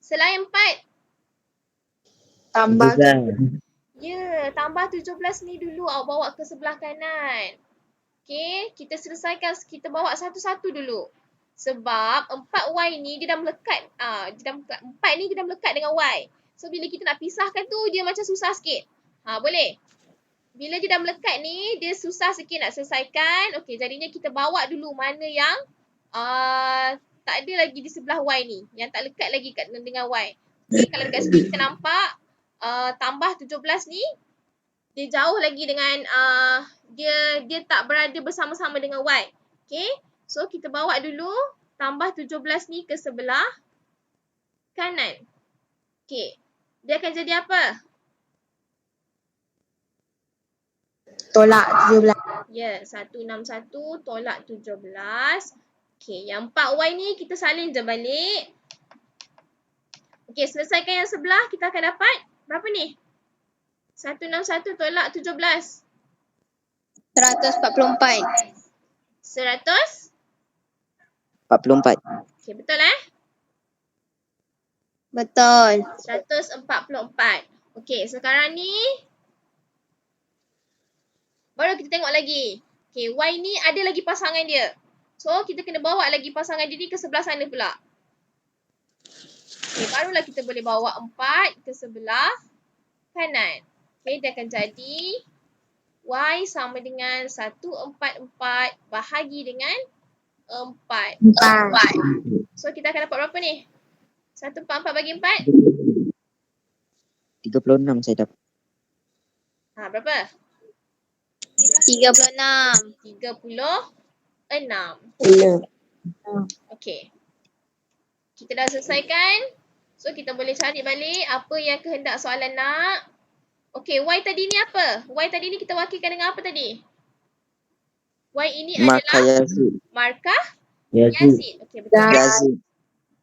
Selain 4, Tambah. ya, tambah 17 ni dulu awak bawa ke sebelah kanan. Okey, kita selesaikan, kita bawa satu-satu dulu. Sebab 4Y ni dia dah melekat. 4 ni dia dah melekat dengan Y. So bila kita nak pisahkan tu dia macam susah sikit. Boleh? Bila dia dah melekat ni dia susah sikit nak selesaikan. Okey, jadinya kita bawa dulu mana yang tak ada lagi di sebelah Y ni. Yang tak lekat lagi dengan Y. Okey, kalau dekat sini kita nampak tambah 17 ni dia jauh lagi dengan dia tak berada bersama-sama dengan Y. Okey, so kita bawa dulu tambah 17 ni ke sebelah kanan. Okey, dia akan jadi apa? Tolak 17. Ya, 161 tolak 17. Okey, yang 4Y ni kita salin je balik. Okey, selesaikan yang sebelah kita akan dapat berapa ni? 161 tolak 17. 144. 100? 44. Okey, betul Betul. 144. Okey, sekarang ni baru kita tengok lagi. Okey, Y ni ada lagi pasangan dia. So, kita kena bawa lagi pasangan dia ni ke sebelah sana pula. Okey, barulah kita boleh bawa 4 ke sebelah kanan. Okey, dia akan jadi Y sama dengan 144 bahagi dengan 4. 4. So, kita akan dapat berapa ni? 144 bagi 4? 36 saya dapat. Berapa? 36. 36. Ya. Okey. Kita dah selesaikan. So, kita boleh cari balik apa yang kehendak soalan nak. Okey, Y tadi ni apa? Y tadi ni kita wakilkan dengan apa tadi? Y ini Markah adalah Yazid. markah Yazid. Yazid. Okey, betul. Yazid.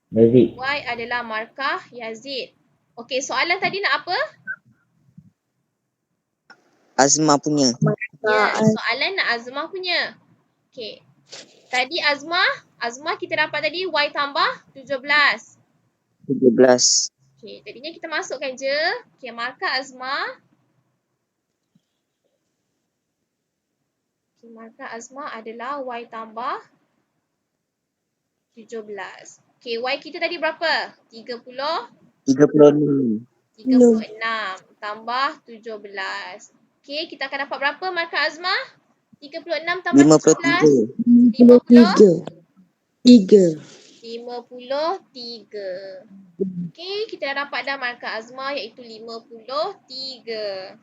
Yazid. Y adalah markah Yazid. Okey, soalan tadi nak apa? Azma punya. Ya, soalan nak Azmah punya. Okey. Tadi Azmah kita dapat tadi Y tambah 17. 17. Okey, jadinya kita masukkan je. Okey, markah Azmah. Okey, markah Azmah adalah Y tambah 17. Okey, Y kita tadi berapa? 36. 36 tambah 17. Okey, kita akan dapat berapa markah Azmah? 36 tambah 17. 3. 53. Okey, kita dah dapat dah markah Azmah iaitu 53.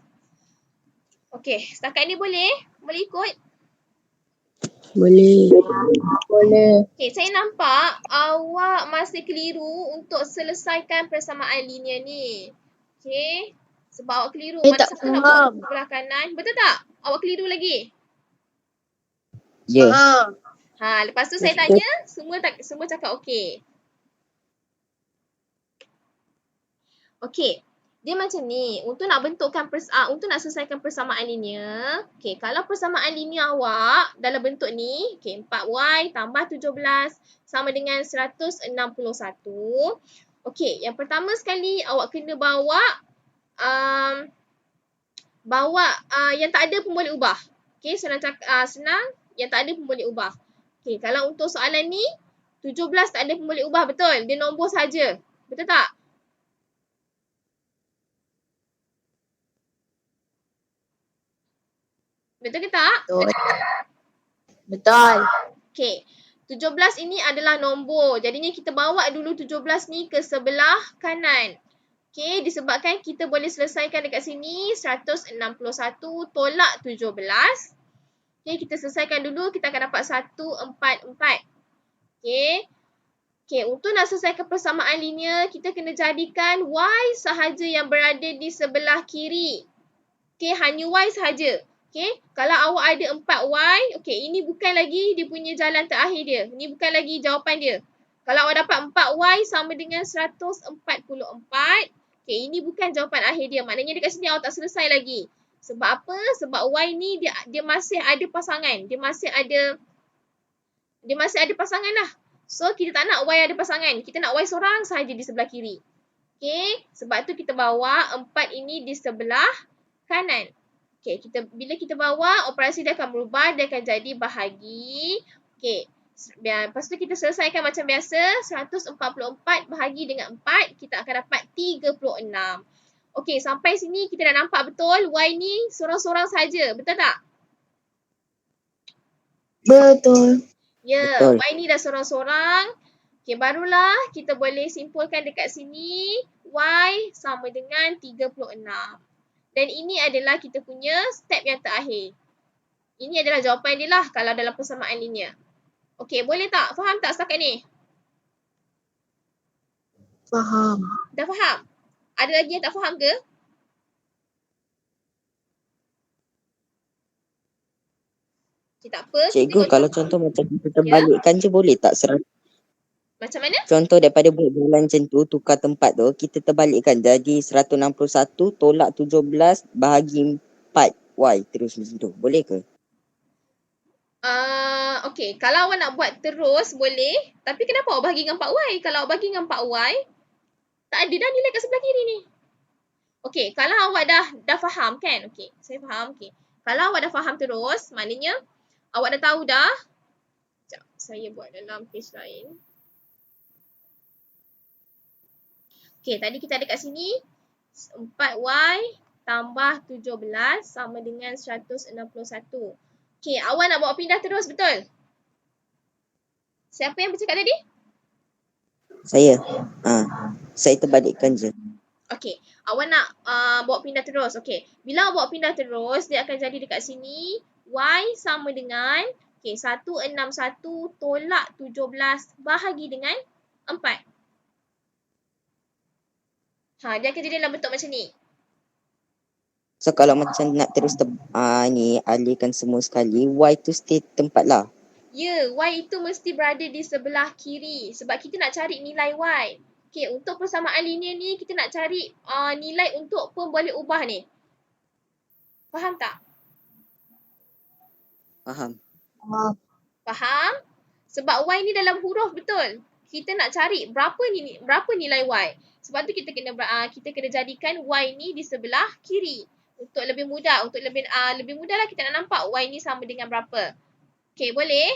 Okey, setakat ni boleh? Boleh ikut? Boleh. Okey, saya nampak awak masih keliru untuk selesaikan persamaan linear ni. Okey, sebab awak keliru. Saya Mana tak satu nak buat faham. sebelah kanan. Betul tak? Awak keliru lagi? Ya. Lepas tu saya tanya, semua cakap okey. Okey. Dia macam ni, untuk nak bentukkan untuk nak selesaikan persamaan linear, okey, kalau persamaan linear awak dalam bentuk ni, okey, 4Y tambah 17 sama dengan 161. Okey, yang pertama sekali awak kena bawa yang tak ada pemboleh ubah. Okey, senang yang tak ada pemboleh ubah. Okay, kalau untuk soalan ni, 17 tak ada pemboleh ubah, betul? Dia nombor saja. Betul tak? Betul ke tak? Betul. Betul. Okay. 17 ini adalah nombor. Jadinya kita bawa dulu 17 ni ke sebelah kanan. Okay, disebabkan kita boleh selesaikan dekat sini 161 tolak 17. Okay, kita selesaikan dulu. Kita akan dapat 144. Okay. Okay, untuk nak selesaikan persamaan linear, kita kena jadikan Y sahaja yang berada di sebelah kiri. Okay, hanya Y sahaja. Okay, kalau awak ada 4Y, okay, ini bukan lagi dia punya jalan terakhir dia. Ini bukan lagi jawapan dia. Kalau awak dapat 4Y sama dengan 144, okay, ini bukan jawapan akhir dia. Maknanya dekat sini awak tak selesai lagi. Sebab apa? Sebab Y ni dia masih ada pasangan. Dia masih ada pasangan lah. So, kita tak nak Y ada pasangan. Kita nak Y seorang sahaja di sebelah kiri. Okay, sebab tu kita bawa 4 ini di sebelah kanan. Okay, bila kita bawa, operasi dia akan berubah. Dia akan jadi bahagi. Okay, lepas tu kita selesaikan macam biasa. 144 bahagi dengan 4, kita akan dapat 36. Okay, sampai sini kita dah nampak betul Y ni seorang-seorang saja. Betul tak? Betul. Ya, Betul. Y ni dah seorang-seorang. Okay, barulah kita boleh simpulkan dekat sini. Y sama dengan 36. Dan ini adalah kita punya step yang terakhir. Ini adalah jawapan dia lah kalau dalam persamaan linear. Okay, boleh tak? Faham tak setakat ni? Faham. Dah faham? Ada lagi yang tak faham ke? Okay, tak apa. Cikgu, kalau contoh macam kita terbalikkan je boleh tak? Macam mana? Contoh daripada buat jalan macam tu, tukar tempat tu, kita terbalikkan jadi 161 tolak 17 bahagi 4Y terus macam tu. Boleh ke? Okay, kalau awak nak buat terus boleh. Tapi kenapa awak bahagi dengan 4Y? Kalau awak bahagi dengan 4Y, tak ada dah nilai kat sebelah kiri ni. Okay, kalau awak dah faham kan? Okay, saya faham. Okay. Kalau awak dah faham terus, maknanya awak dah tahu dah. Sekejap, saya buat dalam page lain. Okay, tadi kita ada kat sini 4Y tambah 17 sama dengan 161. Okay, awak nak bawa pindah terus, betul? Siapa yang bercakap tadi? Saya. Saya terbalikkan je. Okay, awak nak bawa pindah terus. Okay, bila awak bawa pindah terus, dia akan jadi dekat sini Y sama dengan 161 tolak 17 bahagi dengan 4. Dia akan jadi dalam bentuk macam ni. So kalau macam nak terus ni alihkan semua sekali, Y tu stay tempat lah. Ya, Y itu mesti berada di sebelah kiri. Sebab kita nak cari nilai Y. Okay, untuk persamaan linear ni, kita nak cari nilai untuk pemboleh ubah ni. Faham tak? Faham. Faham? Sebab Y ni dalam huruf, betul? Kita nak cari berapa nilai Y. Sebab tu kita kena jadikan Y ni di sebelah kiri. Untuk lebih mudah. Untuk lebih mudah lah kita nak nampak Y ni sama dengan berapa. Okay, boleh?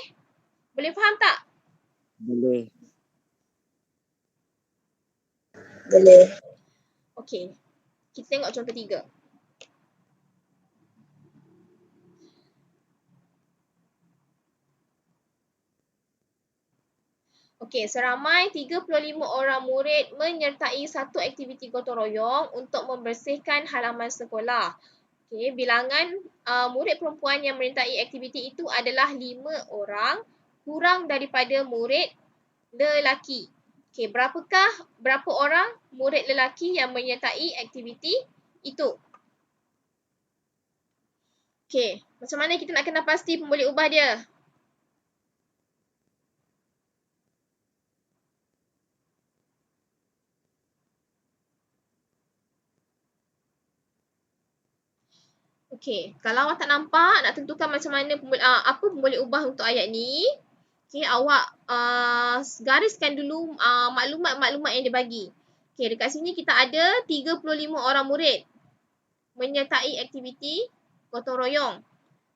Boleh faham tak? Boleh. Boleh. Okay. Kita tengok contoh 3. Okey, seramai 35 orang murid menyertai satu aktiviti gotong royong untuk membersihkan halaman sekolah. Okey, bilangan murid perempuan yang menyertai aktiviti itu adalah 5 orang, kurang daripada murid lelaki. Okey, berapa orang murid lelaki yang menyertai aktiviti itu? Okey, macam mana kita nak kena pasti pemboleh ubah dia? Okey, kalau awak tak nampak, nak tentukan macam mana apa pemboleh ubah untuk ayat ni. Okey, awak gariskan dulu maklumat-maklumat yang dia bagi. Okey, dekat sini kita ada 35 orang murid menyertai aktiviti gotong royong.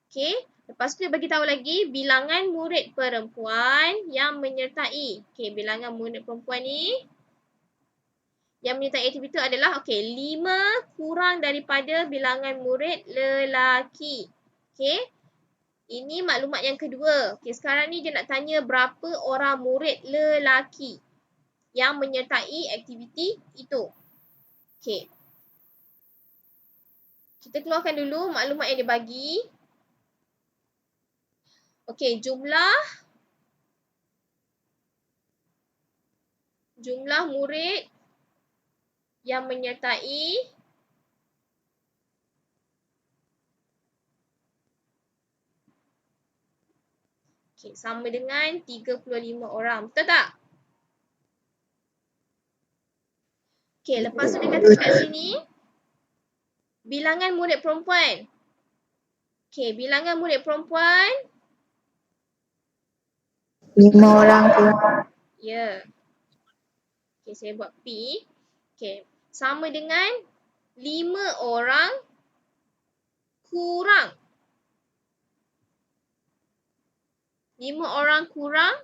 Okey, Lepas tu dia bagi tahu lagi bilangan murid perempuan yang menyertai. Okey, bilangan murid perempuan ni yang menyertai aktiviti adalah 5 kurang daripada bilangan murid lelaki. Okey. Ini maklumat yang kedua. Okey, sekarang ni dia nak tanya berapa orang murid lelaki yang menyertai aktiviti itu. Okey. Kita keluarkan dulu maklumat yang dia bagi. Okey, jumlah murid yang menyertai sama dengan 35 orang. Betul tak? Okey, lepas tu dia kata kat sini bilangan murid perempuan. Okey, bilangan murid perempuan 5 orang kurang. ya. Okey, saya buat P. Okey, sama dengan 5 orang kurang. 5 orang kurang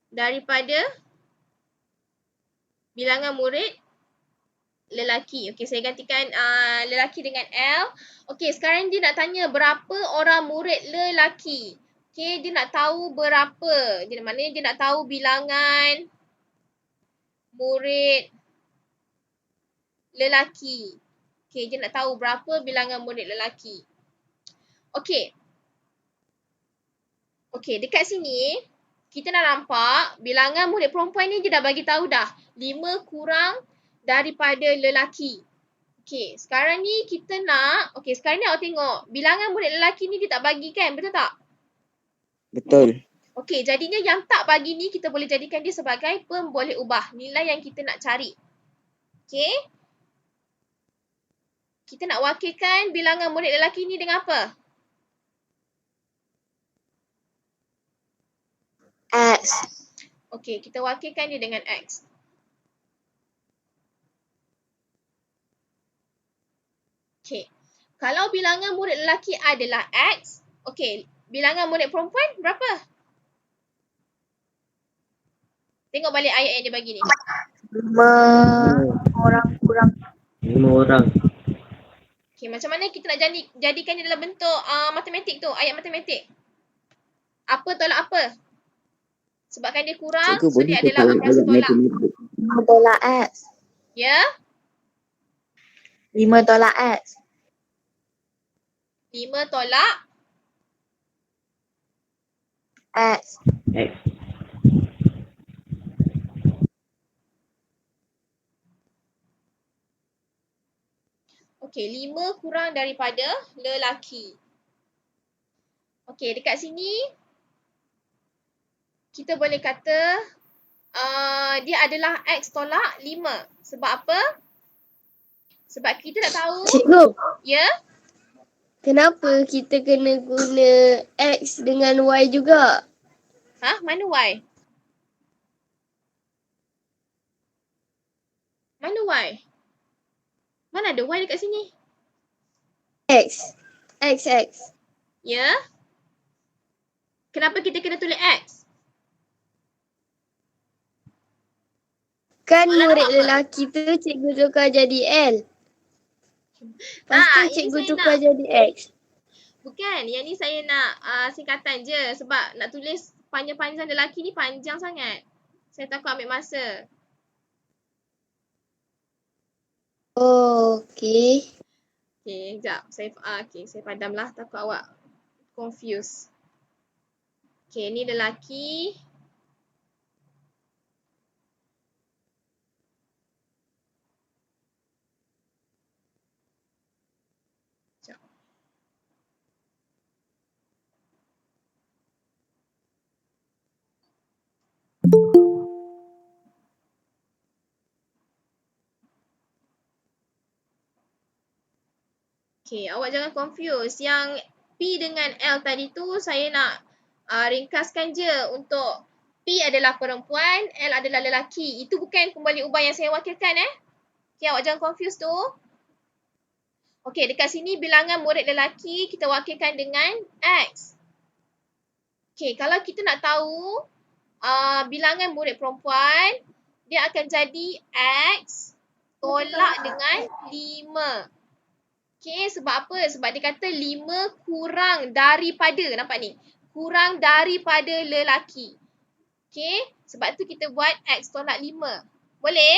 daripada bilangan murid lelaki. Okey, saya gantikan lelaki dengan L. Okey, sekarang dia nak tanya berapa orang murid lelaki. Okey, dia nak tahu berapa. Maknanya dia nak tahu bilangan murid lelaki. Okey, dia nak tahu berapa bilangan murid lelaki. Okey. Okey, dekat sini kita dah nampak bilangan murid perempuan ni dia dah bagi tahu dah 5 kurang daripada lelaki. Okey, sekarang ni kita nak, sekarang ni awak tengok bilangan murid lelaki ni dia tak bagi kan, betul tak? Betul. Okey, jadinya yang tak bagi ni kita boleh jadikan dia sebagai pemboleh ubah, nilai yang kita nak cari. Okey. Kita nak wakilkan bilangan murid lelaki ni dengan apa? X. Okey, kita wakilkan dia dengan X. Okey. Kalau bilangan murid lelaki adalah X, okey, bilangan murid perempuan berapa? Tengok balik ayat yang dia bagi ni. 5 orang kurang. 5 orang. Okey, macam mana kita nak jadikan dia dalam bentuk matematik tu, ayat matematik? Apa tolak apa? Sebabkan dia kurang, Cikgu so boleh dia ke adalah tahu angka tolak. 5 tolak X. Ya? 5 tolak X. 5 tolak X. X. okey, 5 kurang daripada lelaki. Okey, dekat sini kita boleh kata dia adalah X tolak 5. Sebab apa? Sebab kita tak tahu. Cikgu, Ya? kenapa kita kena guna X dengan Y juga? Ha? Mana Y? Mana Y? Mana ada Y dekat sini? X. X. Ya? Kenapa kita kena tulis X? Kan Soalan murid awak apa? lelaki tu cikgu tukar jadi L. Lepas tu ini cikgu saya tukar nak. jadi X. Bukan, yang ni saya nak singkatan je. Sebab nak tulis panjang-panjang lelaki ni panjang sangat. Saya takut ambil masa. Oh, okey. Okay, sekejap. Saya padamlah. Takut awak confused. Okay, ni lelaki. Sekejap. Okay, awak jangan confuse. Yang P dengan L tadi tu saya nak ringkaskan je untuk P adalah perempuan, L adalah lelaki. Itu bukan kembali ubah yang saya wakilkan Okay, awak jangan confuse tu. Okey, dekat sini bilangan murid lelaki kita wakilkan dengan X. Okey, kalau kita nak tahu bilangan murid perempuan, dia akan jadi X tolak dengan 5. Okey, sebab apa? Sebab dia kata 5 kurang daripada, nampak ni? Kurang daripada lelaki. Okey, sebab tu kita buat X tolak 5. Boleh?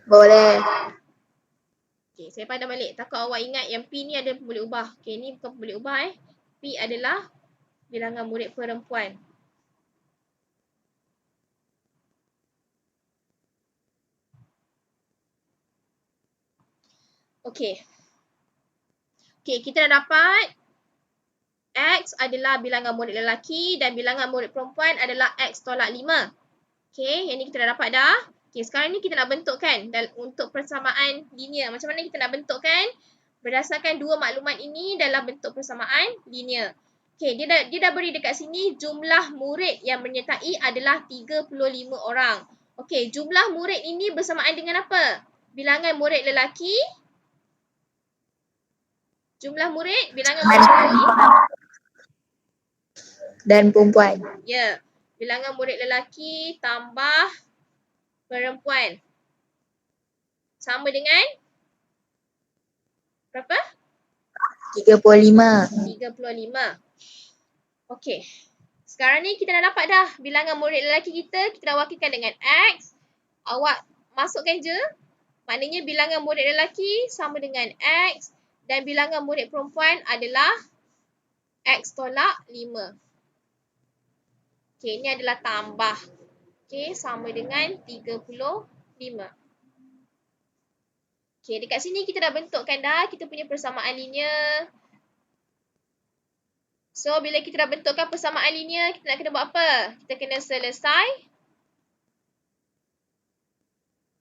Boleh. Okey, saya pandang balik. Takut awak ingat yang P ni ada boleh ubah. Okey, ni bukan boleh ubah P adalah bilangan murid perempuan. Okey. Okey, kita dah dapat X adalah bilangan murid lelaki dan bilangan murid perempuan adalah X tolak 5. Okey, yang ni kita dah dapat dah. Okey, sekarang ni kita nak bentukkan untuk persamaan linear. Macam mana kita nak bentukkan? Berdasarkan dua maklumat ini dalam bentuk persamaan linear. Okey, dia dah beri dekat sini jumlah murid yang menyertai adalah 35 orang. Okey, jumlah murid ini bersamaan dengan apa? Bilangan murid lelaki. Jumlah murid, bilangan murid lelaki. Dan perempuan. Ya, bilangan murid lelaki tambah perempuan. Sama dengan berapa? 35. 35. Okey. Sekarang ni kita dah dapat dah bilangan murid lelaki kita dah wakilkan dengan X. Awak masukkan je. Maknanya bilangan murid lelaki sama dengan X dan bilangan murid perempuan adalah X tolak 5. Okey, ini adalah tambah. Okey, sama dengan 35. Okey, dekat sini kita dah bentukkan dah kita punya persamaan linear. So, bila kita dah bentukkan persamaan linear, kita nak kena buat apa? Kita kena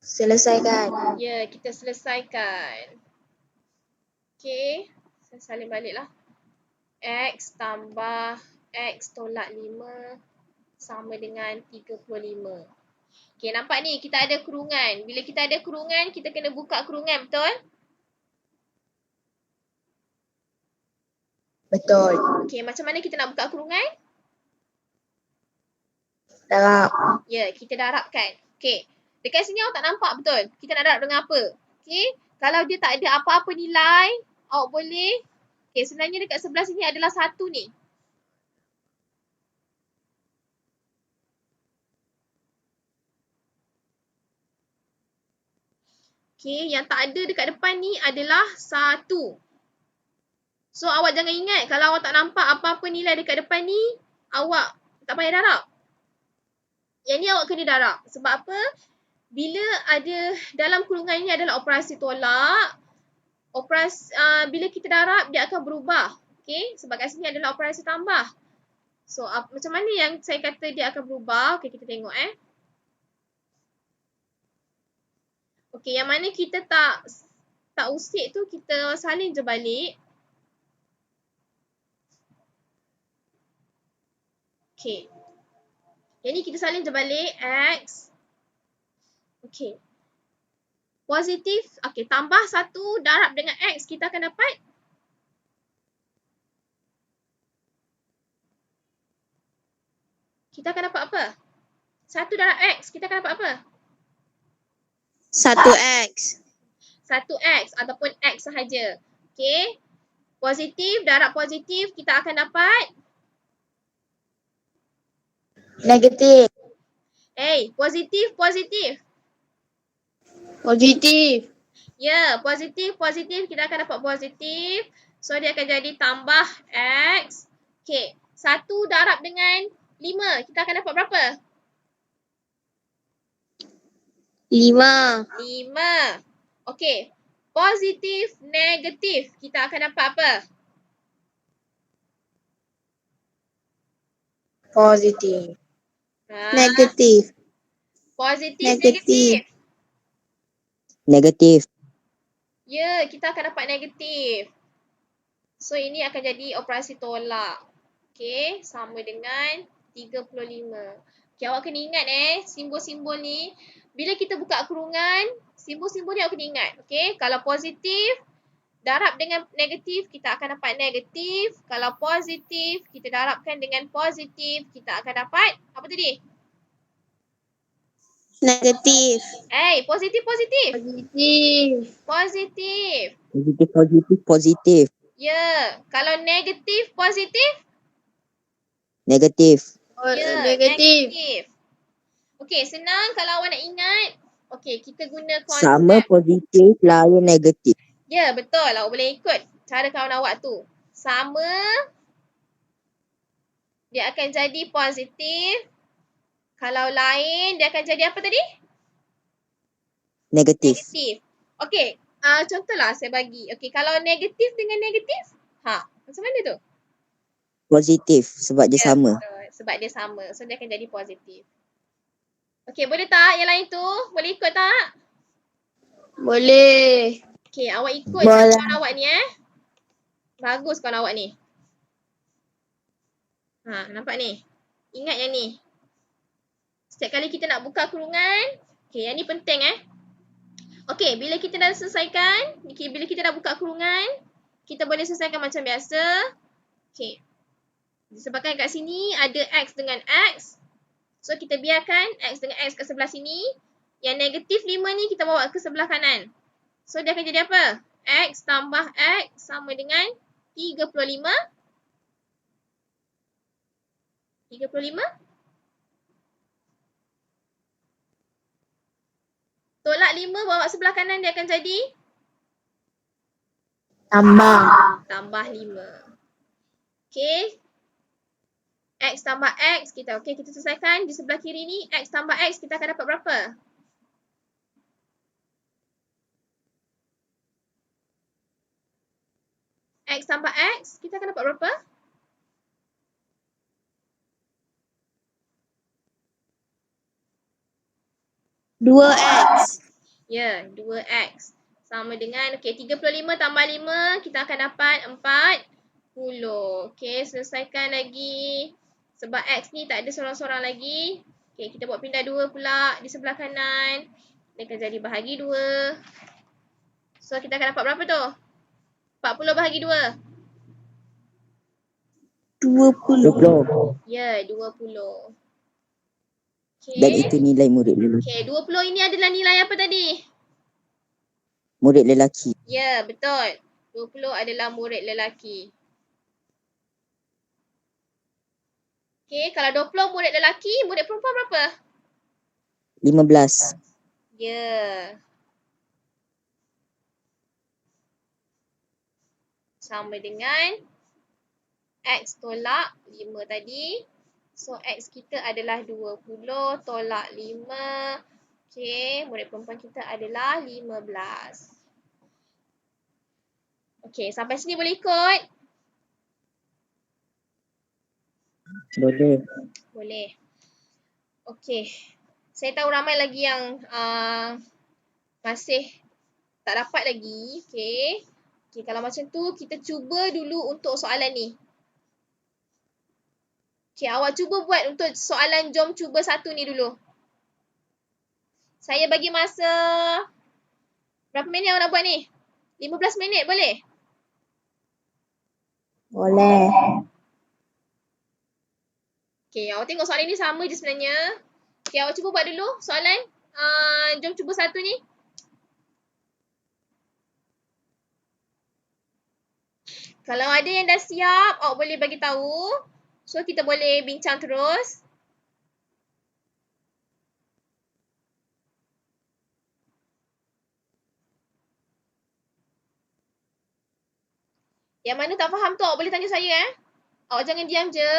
Selesaikan. Ya, kita selesaikan. Okey, saya salin baliklah. X tambah X tolak 5 sama dengan 35. Okey, nampak ni kita ada kurungan. Bila kita ada kurungan, kita kena buka kurungan, betul? Betul. Okey, macam mana kita nak buka kurungan? Darab. Ya, kita darabkan. Okey, dekat sini awak tak nampak betul? Kita nak darab dengan apa? Okey, kalau dia tak ada apa-apa nilai, awak boleh. Okey, sebenarnya dekat sebelah sini adalah 1 ni. Okey, yang tak ada dekat depan ni adalah 1. So, awak jangan ingat kalau awak tak nampak apa-apa nilai dekat depan ni, awak tak payah darab. Yang ni awak kena darab. Sebab apa? Bila ada dalam kurungan ini adalah operasi tolak, bila kita darab, dia akan berubah. Okey, sebab kat sini adalah operasi tambah. So, macam mana yang saya kata dia akan berubah? Okey, kita tengok Okey, yang mana kita tak usik tu, kita salin je balik. Okey. Yang ni kita salin je balik. X. Okey. Positif. Okey, tambah 1 darab dengan X, kita akan dapat apa? 1 darab X, kita akan dapat apa? 1X. 1X ataupun X sahaja. Okey. Positif darab positif, kita akan dapat Negatif. positif. Positif. Ya, positif, kita akan dapat positif. So, dia akan jadi tambah X. Okey, 1 darab dengan 5, kita akan dapat berapa? 5. 5. Okey, positif, negatif, kita akan dapat apa? Positif. Negatif. Positif, Negatif. Negatif. Ya, kita akan dapat negatif. So, ini akan jadi operasi tolak. Okey, sama dengan 35. Okey, awak kena ingat simbol-simbol ni. Bila kita buka kurungan, Simbol-simbol ni awak kena ingat. Okay, kalau positif, darab dengan negatif, kita akan dapat negatif. Kalau positif, kita darabkan dengan positif, kita akan dapat, apa tadi? Negatif. Positif. Positif. Positif. Positif. Ya. Kalau negatif, positif? Negatif. Ya, Negatif. Okey, senang kalau awak nak ingat. Okey, kita guna konsep. Sama positif, lain negatif. Ya, betul. Awak boleh ikut cara kawan awak tu. Sama, dia akan jadi positif. Kalau lain, dia akan jadi apa tadi? Negatif. Okey, contohlah saya bagi. Okey, kalau negatif dengan negatif, macam mana tu? Positif sebab dia sama. Betul. Sebab dia sama. So, dia akan jadi positif. Okey, boleh tak yang lain tu? Boleh ikut tak? Boleh. Okey, awak ikut Boleh. kawan awak ni Bagus kawan awak ni. Nampak ni? Ingat yang ni. Setiap kali kita nak buka kurungan, okey, yang ni penting Okey, bila kita dah selesaikan, bila kita dah buka kurungan, kita boleh selesaikan macam biasa. Okey. Disebabkan kat sini ada X dengan X. So, kita biarkan X dengan X kat sebelah sini. Yang negatif 5 ni kita bawa ke sebelah kanan. So, dia akan jadi apa? X tambah X sama dengan 35. 35. Tolak 5 bawa sebelah kanan, dia akan jadi? Tambah 5. Okey. X tambah X kita selesaikan. Di sebelah kiri ni, X tambah X kita akan dapat berapa? X tambah X kita akan dapat berapa? Dua X. Ya, 2X. Sama dengan, 35 tambah 5, kita akan dapat 40. Okey, selesaikan lagi. Sebab X ni tak ada sorang-sorang lagi. Okey, kita buat pindah 2 pula di sebelah kanan. Dia akan jadi bahagi 2. So, kita akan dapat berapa tu? 40 bahagi 2. 20. Ya, 20. Dan Okey. itu nilai murid lelaki. Okey, 20 ini adalah nilai apa tadi? Murid lelaki. Ya, betul. 20 adalah murid lelaki. Okey, kalau 20 murid lelaki, murid perempuan berapa? 15. Ya. Sama dengan X tolak 5 tadi. So, X kita adalah 20 tolak 5. Okey, murid perempuan kita adalah 15. Okey, sampai sini boleh ikut? Boleh. Okey. Saya tahu ramai lagi yang masih tak dapat lagi. Okey. Okey, kalau macam tu, kita cuba dulu untuk soalan ni. Okey, awak cuba buat untuk soalan jom cuba 1 ni dulu. Saya bagi masa berapa minit awak nak buat ni? 15 minit boleh? Boleh. Okey, awak tengok soalan ni sama je sebenarnya. Okey, awak cuba buat dulu soalan jom cuba 1 ni. Kalau ada yang dah siap, awak boleh bagi tahu. So, kita boleh bincang terus. Yang mana tak faham tu, awak boleh tanya saya Awak jangan diam je.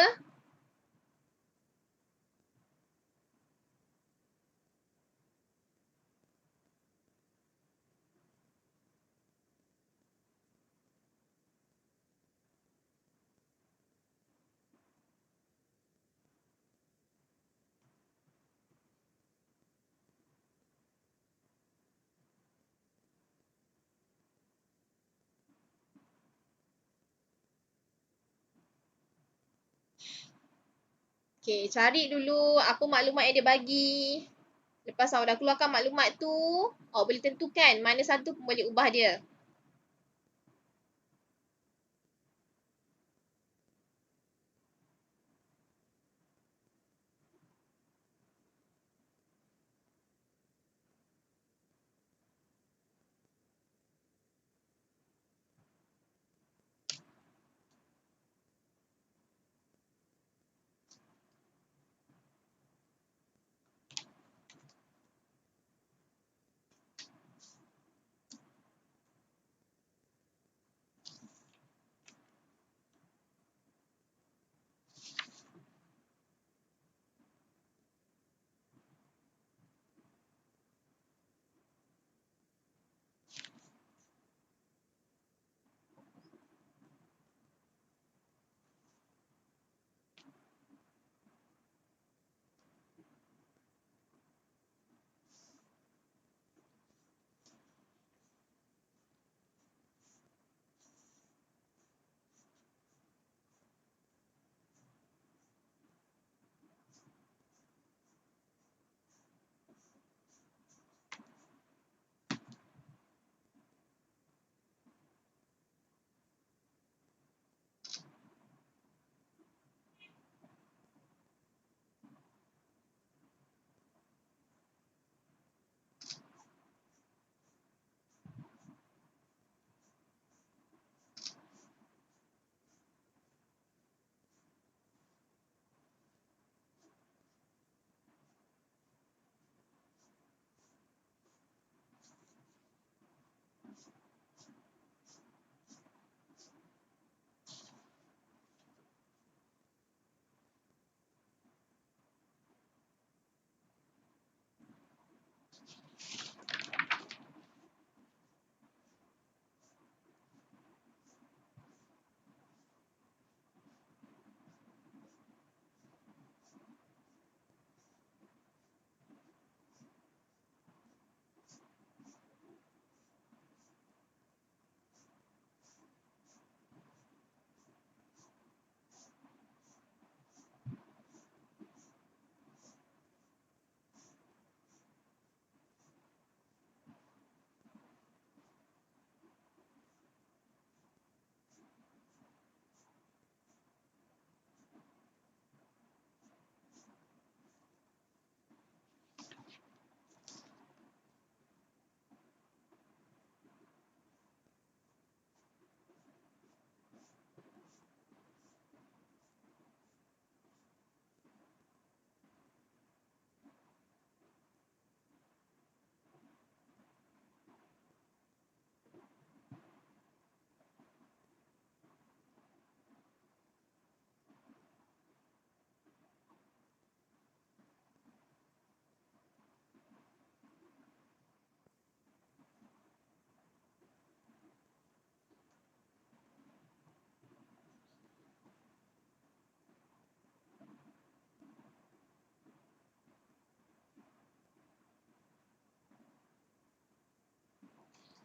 Okey, cari dulu apa maklumat yang dia bagi. Lepas awak dah keluarkan maklumat tu, awak boleh tentukan mana satu pun boleh ubah dia.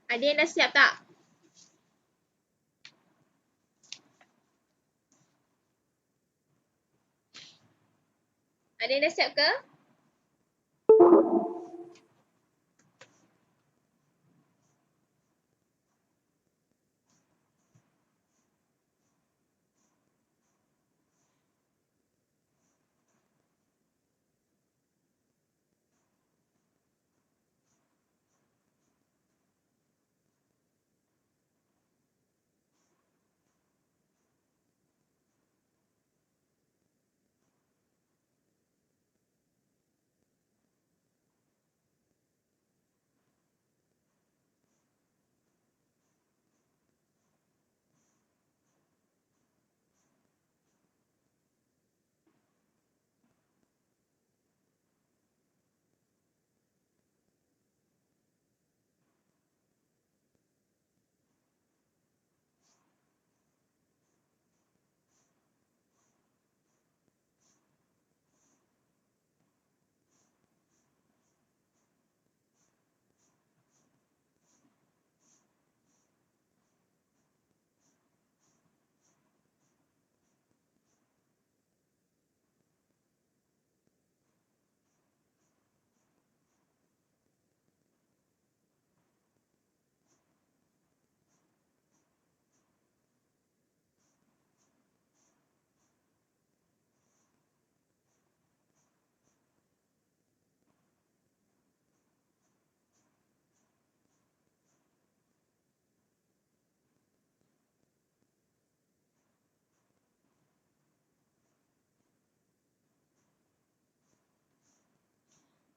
Ada yang dah siap tak? Ada yang dah siap ke?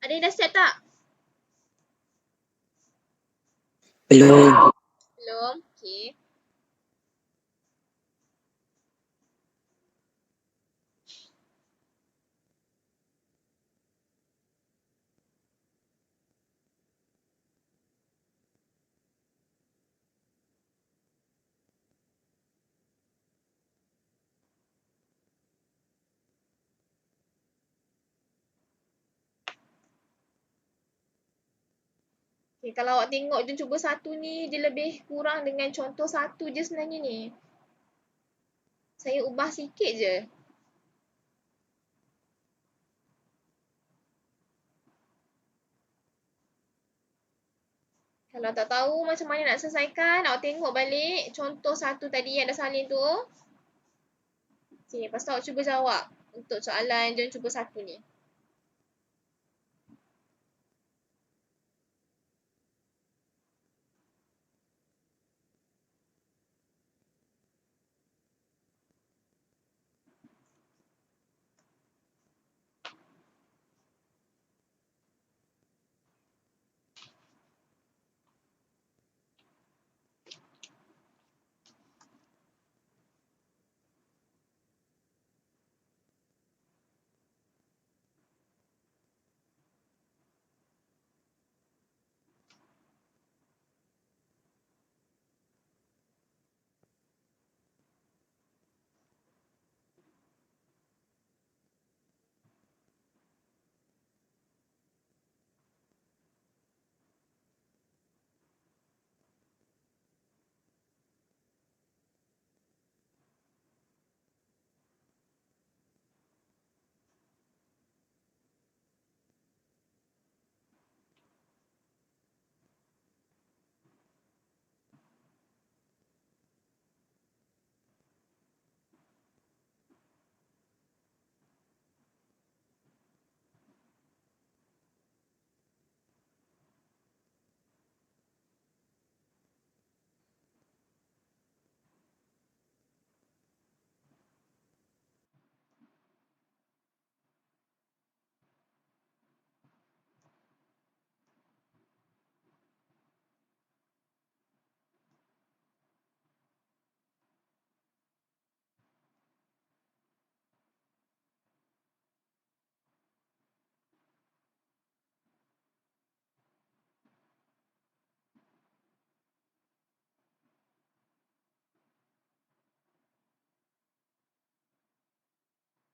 Ada yang dah siap tak? Belum. Belum? Okay. Okay, kalau awak tengok jom cuba satu ni, dia lebih kurang dengan contoh satu je sebenarnya ni. Saya ubah sikit je. Kalau tak tahu macam mana nak selesaikan, awak tengok balik contoh satu tadi yang dah salin tu. Okay, lepas tu awak cuba jawab untuk soalan jom cuba satu ni.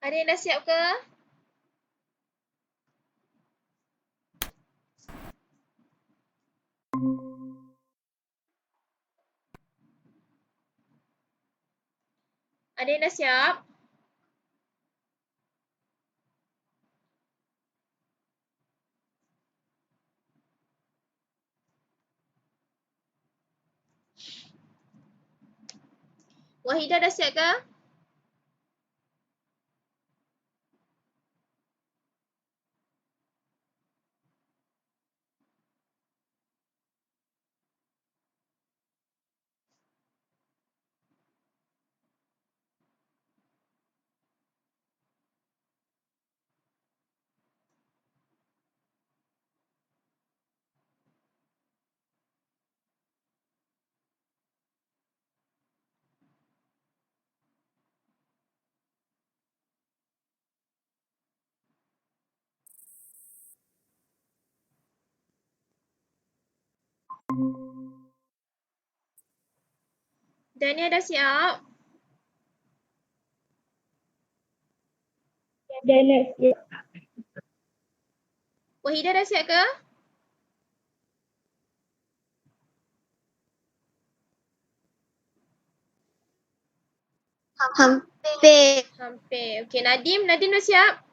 Ada yang dah siap ke? Ada yang dah siap? Wahidah dah siap ke? Dania dah siap? Dah nak siap. Wahidah dah siap ke? Hampir. Hampir. Okay, Nadim dah siap?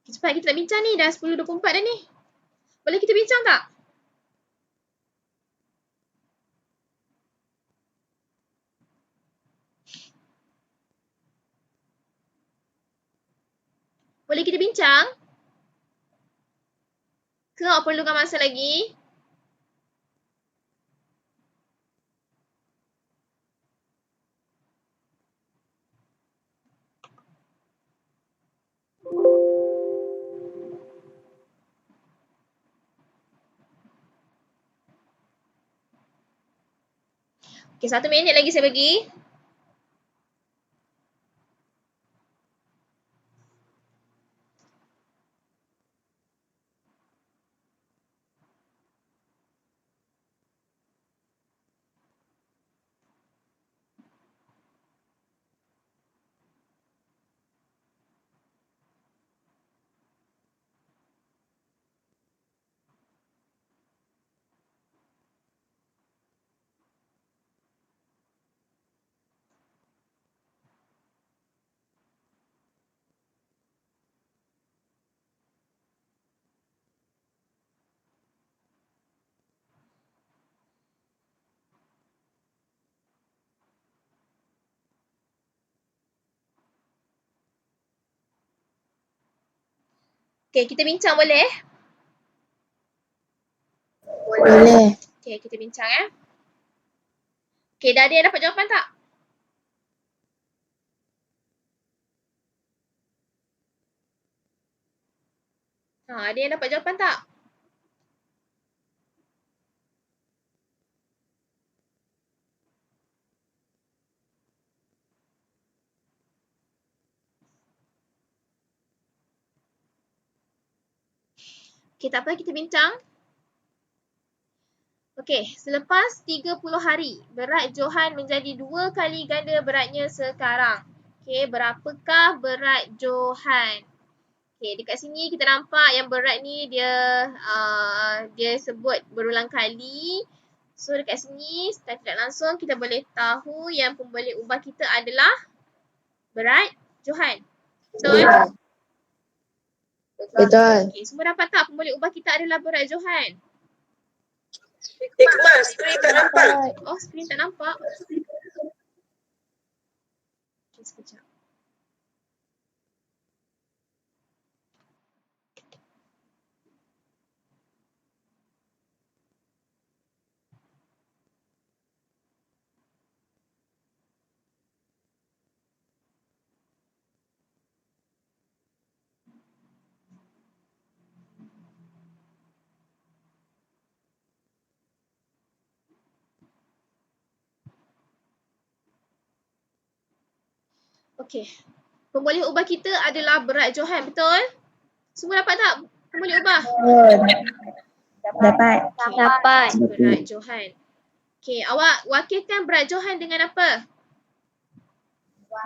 Cepat kita nak bincang ni, dah 10.24 dah ni. Boleh kita bincang tak? Boleh kita bincang? Ke awak perlukan masa lagi? Okay, 1 minit lagi saya bagi. Okay, kita bincang boleh? Boleh. Okay, kita bincang Okay, dah ada yang dapat jawapan tak? Ada yang dapat jawapan tak? Okay, tak apa, kita bincang. Okay, selepas 30 hari, berat Johan menjadi 2 kali ganda beratnya sekarang. Okay, berapakah berat Johan? Okay, dekat sini kita nampak yang berat ni dia sebut berulang kali. So, dekat sini secara tidak langsung kita boleh tahu yang pemboleh ubah kita adalah berat Johan. Betul? Betul. Okay, semua dapat tak pemboleh ubah kita adalah berat Johan? Hikmah, skrin tak nampak. Oh, skrin tak nampak. Okay, sekejap. Okay. Pemboleh ubah kita adalah berat Johan, betul? Semua dapat tak pemboleh ubah? Dapat. Okay. Dapat. Berat Johan. Okay, awak wakilkan berat Johan dengan apa?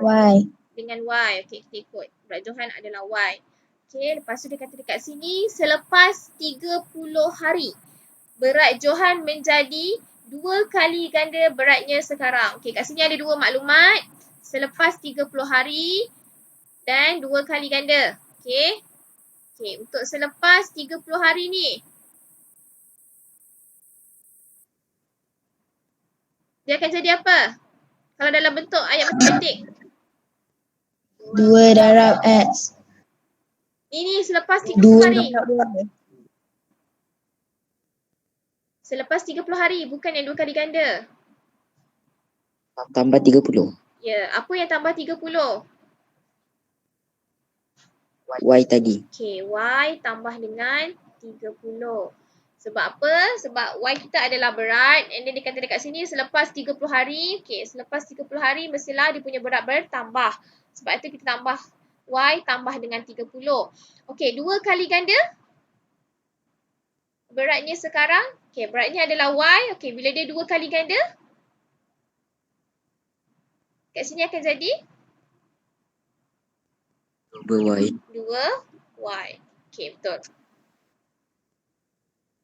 Y. Dengan Y. Okay, kita ikut. Berat Johan adalah Y. Okay, lepas tu dia kata dekat sini, selepas 30 hari, berat Johan menjadi 2 kali ganda beratnya sekarang. Okay, kat sini ada 2 maklumat. Selepas 30 hari dan 2 kali ganda. Okay. Okay, untuk selepas 30 hari ni, dia akan jadi apa? Kalau dalam bentuk ayat matematik. 2 darab X. Ini selepas 30 2 hari. darab Y. Selepas 30 hari, bukan yang 2 kali ganda. Tambah 30. Ya, apa yang tambah 30? Y tadi. Okay, Y tambah dengan 30. Sebab apa? Sebab Y kita adalah berat. And then dia kata dekat sini selepas 30 hari. Okay, selepas 30 hari mestilah dia punya berat bertambah. Sebab itu kita tambah Y tambah dengan 30. Okay, 2 kali ganda. Beratnya sekarang. Okay, beratnya adalah Y. Okay, bila dia 2 kali ganda. Kat sini akan jadi 2Y. 2Y. Okay, betul.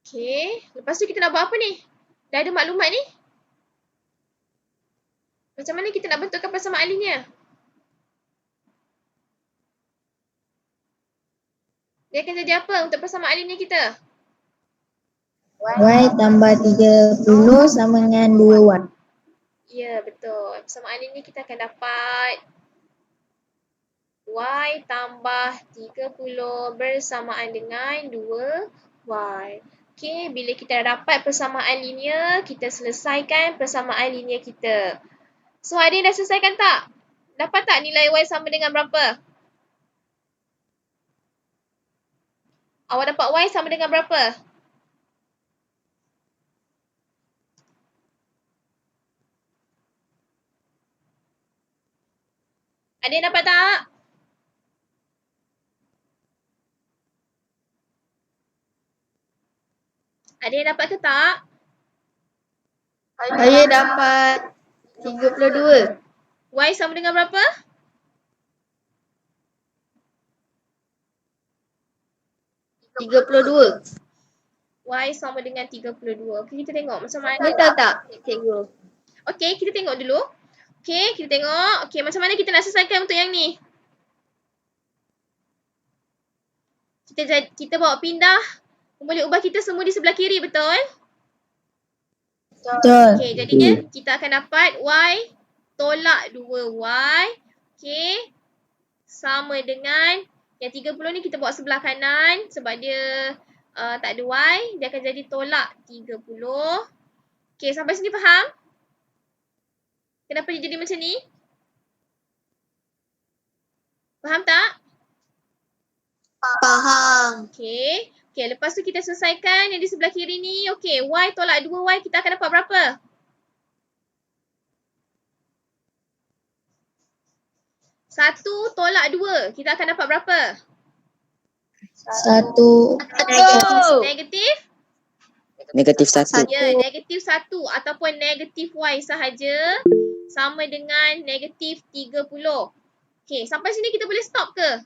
Okay, lepas tu kita nak buat apa ni? Dah ada maklumat ni? Macam mana kita nak bentukkan persamaan linear? Dia akan jadi apa untuk persamaan linear kita? Y tambah 30 sama dengan 2Y. Ya, betul. Persamaan linear kita akan dapat Y tambah 30 bersamaan dengan 2Y. Y. Okay, bila kita dah dapat persamaan linear, kita selesaikan persamaan linear kita. So, ada yang dah selesaikan tak? Dapat tak nilai Y sama dengan berapa? Awak dapat Y sama dengan berapa? Ada yang dapat tak? Ada yang dapat ke tak? Saya dapat 32. Y sama dengan berapa? Y sama dengan 32. Okay, kita tengok macam mana. Betul tak, cikgu? Okay, kita tengok dulu. Okay, kita tengok. Okay, macam mana kita nak selesaikan untuk yang ni? Kita bawa pindah. Boleh ubah kita semua di sebelah kiri, betul? Betul. Okay, jadinya kita akan dapat Y tolak 2Y. Okay, sama dengan yang 30 ni kita bawa sebelah kanan sebab dia tak ada Y. Dia akan jadi tolak 30. Okay, sampai sini faham? Kenapa dia jadi macam ni? Faham tak? Faham. Okay. Okay, lepas tu kita selesaikan yang di sebelah kiri ni. Okay, Y tolak 2Y kita akan dapat berapa? Satu tolak 2 kita akan dapat berapa? 1. Negatif? Negatif 1. Ya, negatif 1 ataupun negatif Y sahaja sama dengan negatif 30. Okay, sampai sini kita boleh stop ke?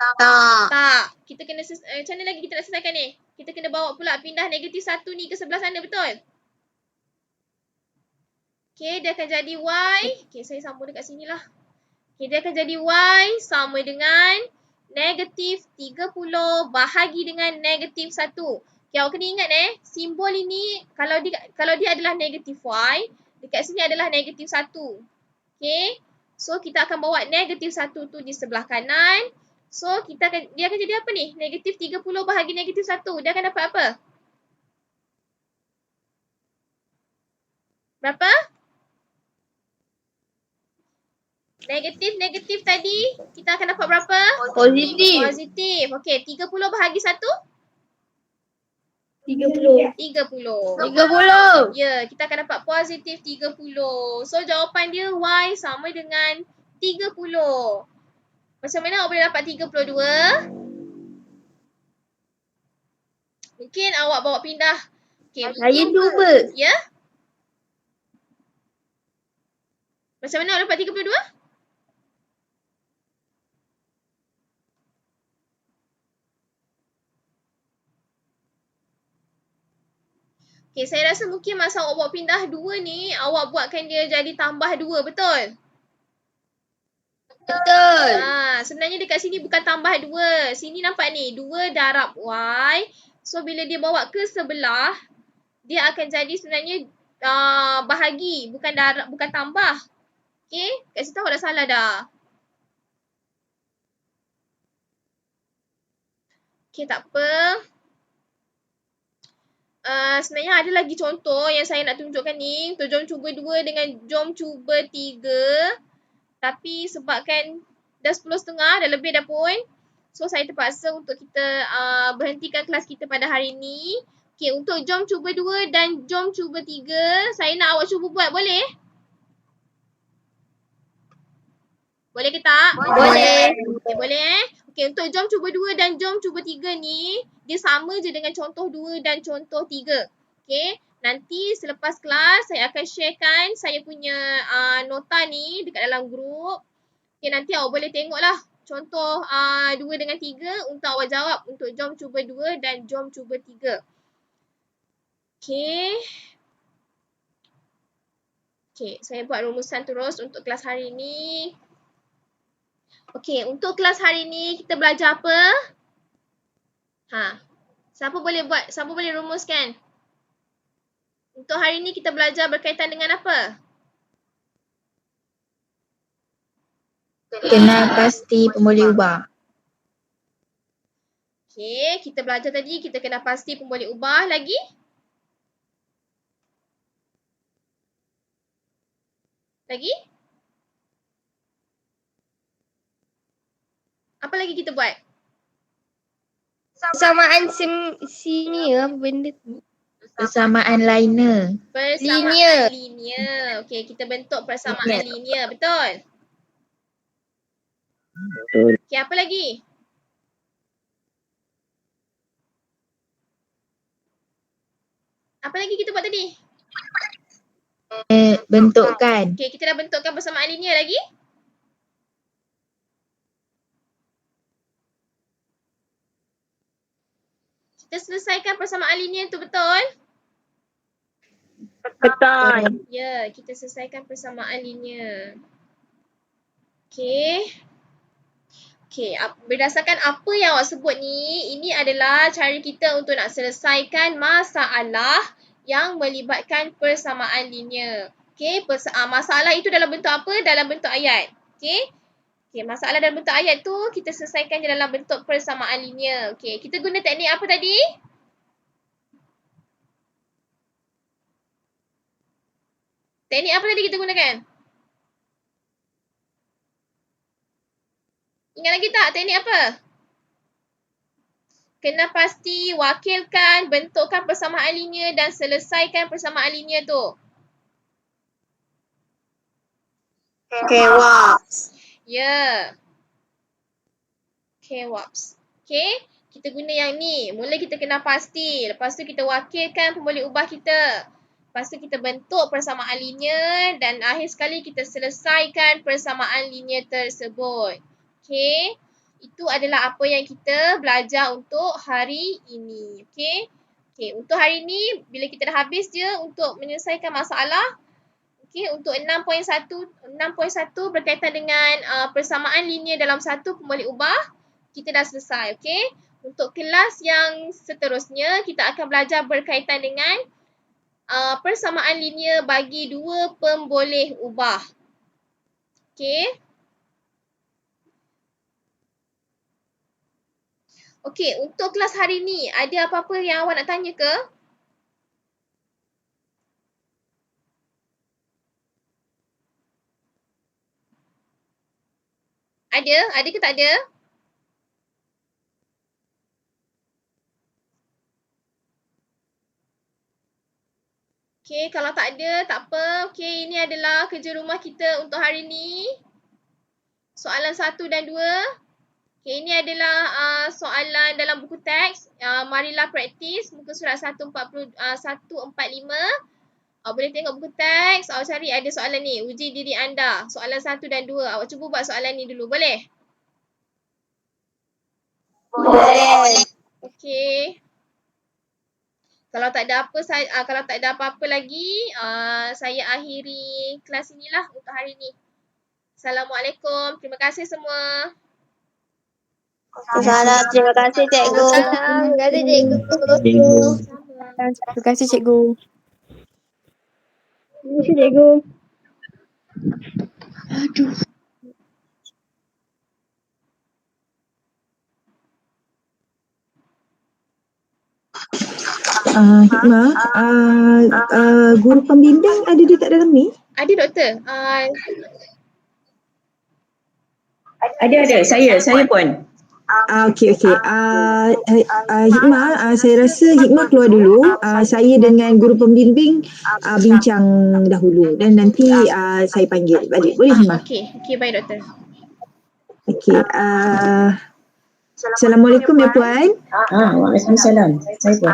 Tak. Kita kena, macam mana lagi kita nak selesaikan ni? Kita kena bawa pula pindah negatif 1 ni ke sebelah sana, betul? Okay, dia akan jadi Y. Okay, saya sambung dekat sini lah. Okay, dia akan jadi Y sama dengan negatif 30 bahagi dengan negatif 1. Okay, awak kena ingat simbol ini kalau dia adalah negatif Y, dekat sini adalah negatif 1. Okay, so kita akan bawa negatif 1 tu di sebelah kanan. So, dia akan jadi apa ni? Negatif 30 bahagi negatif 1. Dia akan dapat apa? Berapa? Negatif tadi, kita akan dapat berapa? Positif. Positif. Okey, 30 bahagi 1? 30. 30. Ya, kita akan dapat positif 30. So, jawapan dia Y sama dengan 30. Macam mana awak boleh dapat 32? Mungkin awak bawa pindah. Okay, Saya cuba. ya? Macam mana awak dapat 32? Okay, saya rasa mungkin masa awak bawa pindah 2 ni, awak buatkan dia jadi tambah 2, betul? Betul. Sebenarnya dekat sini bukan tambah 2. Sini nampak ni, 2 darab Y. So, bila dia bawa ke sebelah, dia akan jadi sebenarnya bahagi, bukan tambah. Okay, kat situ awak dah salah dah. Okay, tak apa. Sebenarnya ada lagi contoh yang saya nak tunjukkan ni. Untuk jom cuba 2 dengan jom cuba 3. Tapi sebabkan dah 10.30, dah lebih dah pun. So, saya terpaksa untuk kita berhentikan kelas kita pada hari ni. Okay, untuk jom cuba 2 dan jom cuba 3, saya nak awak cuba buat, boleh? Boleh ke tak? Boleh. Okay, boleh Okay, untuk jom cuba 2 dan jom cuba 3 ni, dia sama je dengan contoh 2 dan contoh 3. Okay, nanti selepas kelas, saya akan sharekan saya punya nota ni dekat dalam grup. Okay, nanti awak boleh tengoklah contoh 2 dengan 3 untuk awak jawab untuk jom cuba 2 dan jom cuba 3. Okay. Okay, saya buat rumusan terus untuk kelas hari ni. Okay, untuk kelas hari ni kita belajar apa? Siapa boleh rumuskan? Untuk hari ni kita belajar berkaitan dengan apa? Kenal pasti pemboleh ubah. Okey, kita belajar tadi kita kena pasti pun boleh ubah lagi. Lagi? Apa lagi kita buat? Persamaan sini apa benda tu? Persamaan linear. Persamaan linear. Okey, kita bentuk persamaan linear, betul? Betul. Okey, apa lagi? Apa lagi kita buat tadi? Bentukkan. Okey, kita dah bentukkan persamaan linear lagi. Kita selesaikan persamaan linear tu, betul? Betul. Ya, kita selesaikan persamaan linear. Okey. Okey, berdasarkan apa yang awak sebut ni, ini adalah cara kita untuk nak selesaikan masalah yang melibatkan persamaan linear. Okey, masalah itu dalam bentuk apa? Dalam bentuk ayat. Okey. Okey, masalah dalam bentuk ayat tu kita selesaikan je dalam bentuk persamaan linear. Okey, kita guna teknik apa tadi? Teknik apa tadi kita gunakan? Ingat lagi tak teknik apa? Kena pasti wakilkan, bentukkan persamaan linear dan selesaikan persamaan linear tu. K-WAPS. Ya. K-WAPS. Okay. Kita guna yang ni. Mula kita kena pasti. Lepas tu kita wakilkan pemboleh ubah kita. Lepas tu kita bentuk persamaan linear. Dan akhir sekali kita selesaikan persamaan linear tersebut. Okay. Itu adalah apa yang kita belajar untuk hari ini. Okay. Okay. Untuk hari ini, bila kita dah habis je untuk menyelesaikan masalah. Okay, untuk 6.1 berkaitan dengan persamaan linear dalam satu pemboleh ubah, kita dah selesai. Okay. Untuk kelas yang seterusnya, kita akan belajar berkaitan dengan persamaan linear bagi dua pemboleh ubah. Okay. Okay, untuk kelas hari ni, ada apa-apa yang awak nak tanya ke? Ada? Ada ke tak ada? Okay, kalau tak ada, tak apa. Okay, ini adalah kerja rumah kita untuk hari ni. Soalan 1 dan 2. Okay, ini adalah soalan dalam buku teks. Marilah praktis, muka surat 145. Awak boleh tengok buku teks, awak cari ada soalan ni. Uji diri anda. Soalan 1 dan 2. Awak cuba buat soalan ni dulu. Boleh? Boleh. Okey. Kalau tak ada apa-apa lagi, saya akhiri kelas inilah untuk hari ini. Assalamualaikum. Terima kasih semua. Salam. Terima kasih cikgu. Salam. Terima kasih cikgu. Terima kasih cikgu. Terima kasih cikgu. Hikmah, guru pembimbing ada dekat dalam ni? Ada doktor. Ada. Saya pun. Okey. Hikmah, saya rasa Hikmah keluar dulu. Saya dengan guru pembimbing bincang dahulu dan nanti saya panggil balik. Boleh Hikmah? Okey, baik doktor. Okey. Assalamualaikum ya puan. Waalaikumsalam. Saya pun.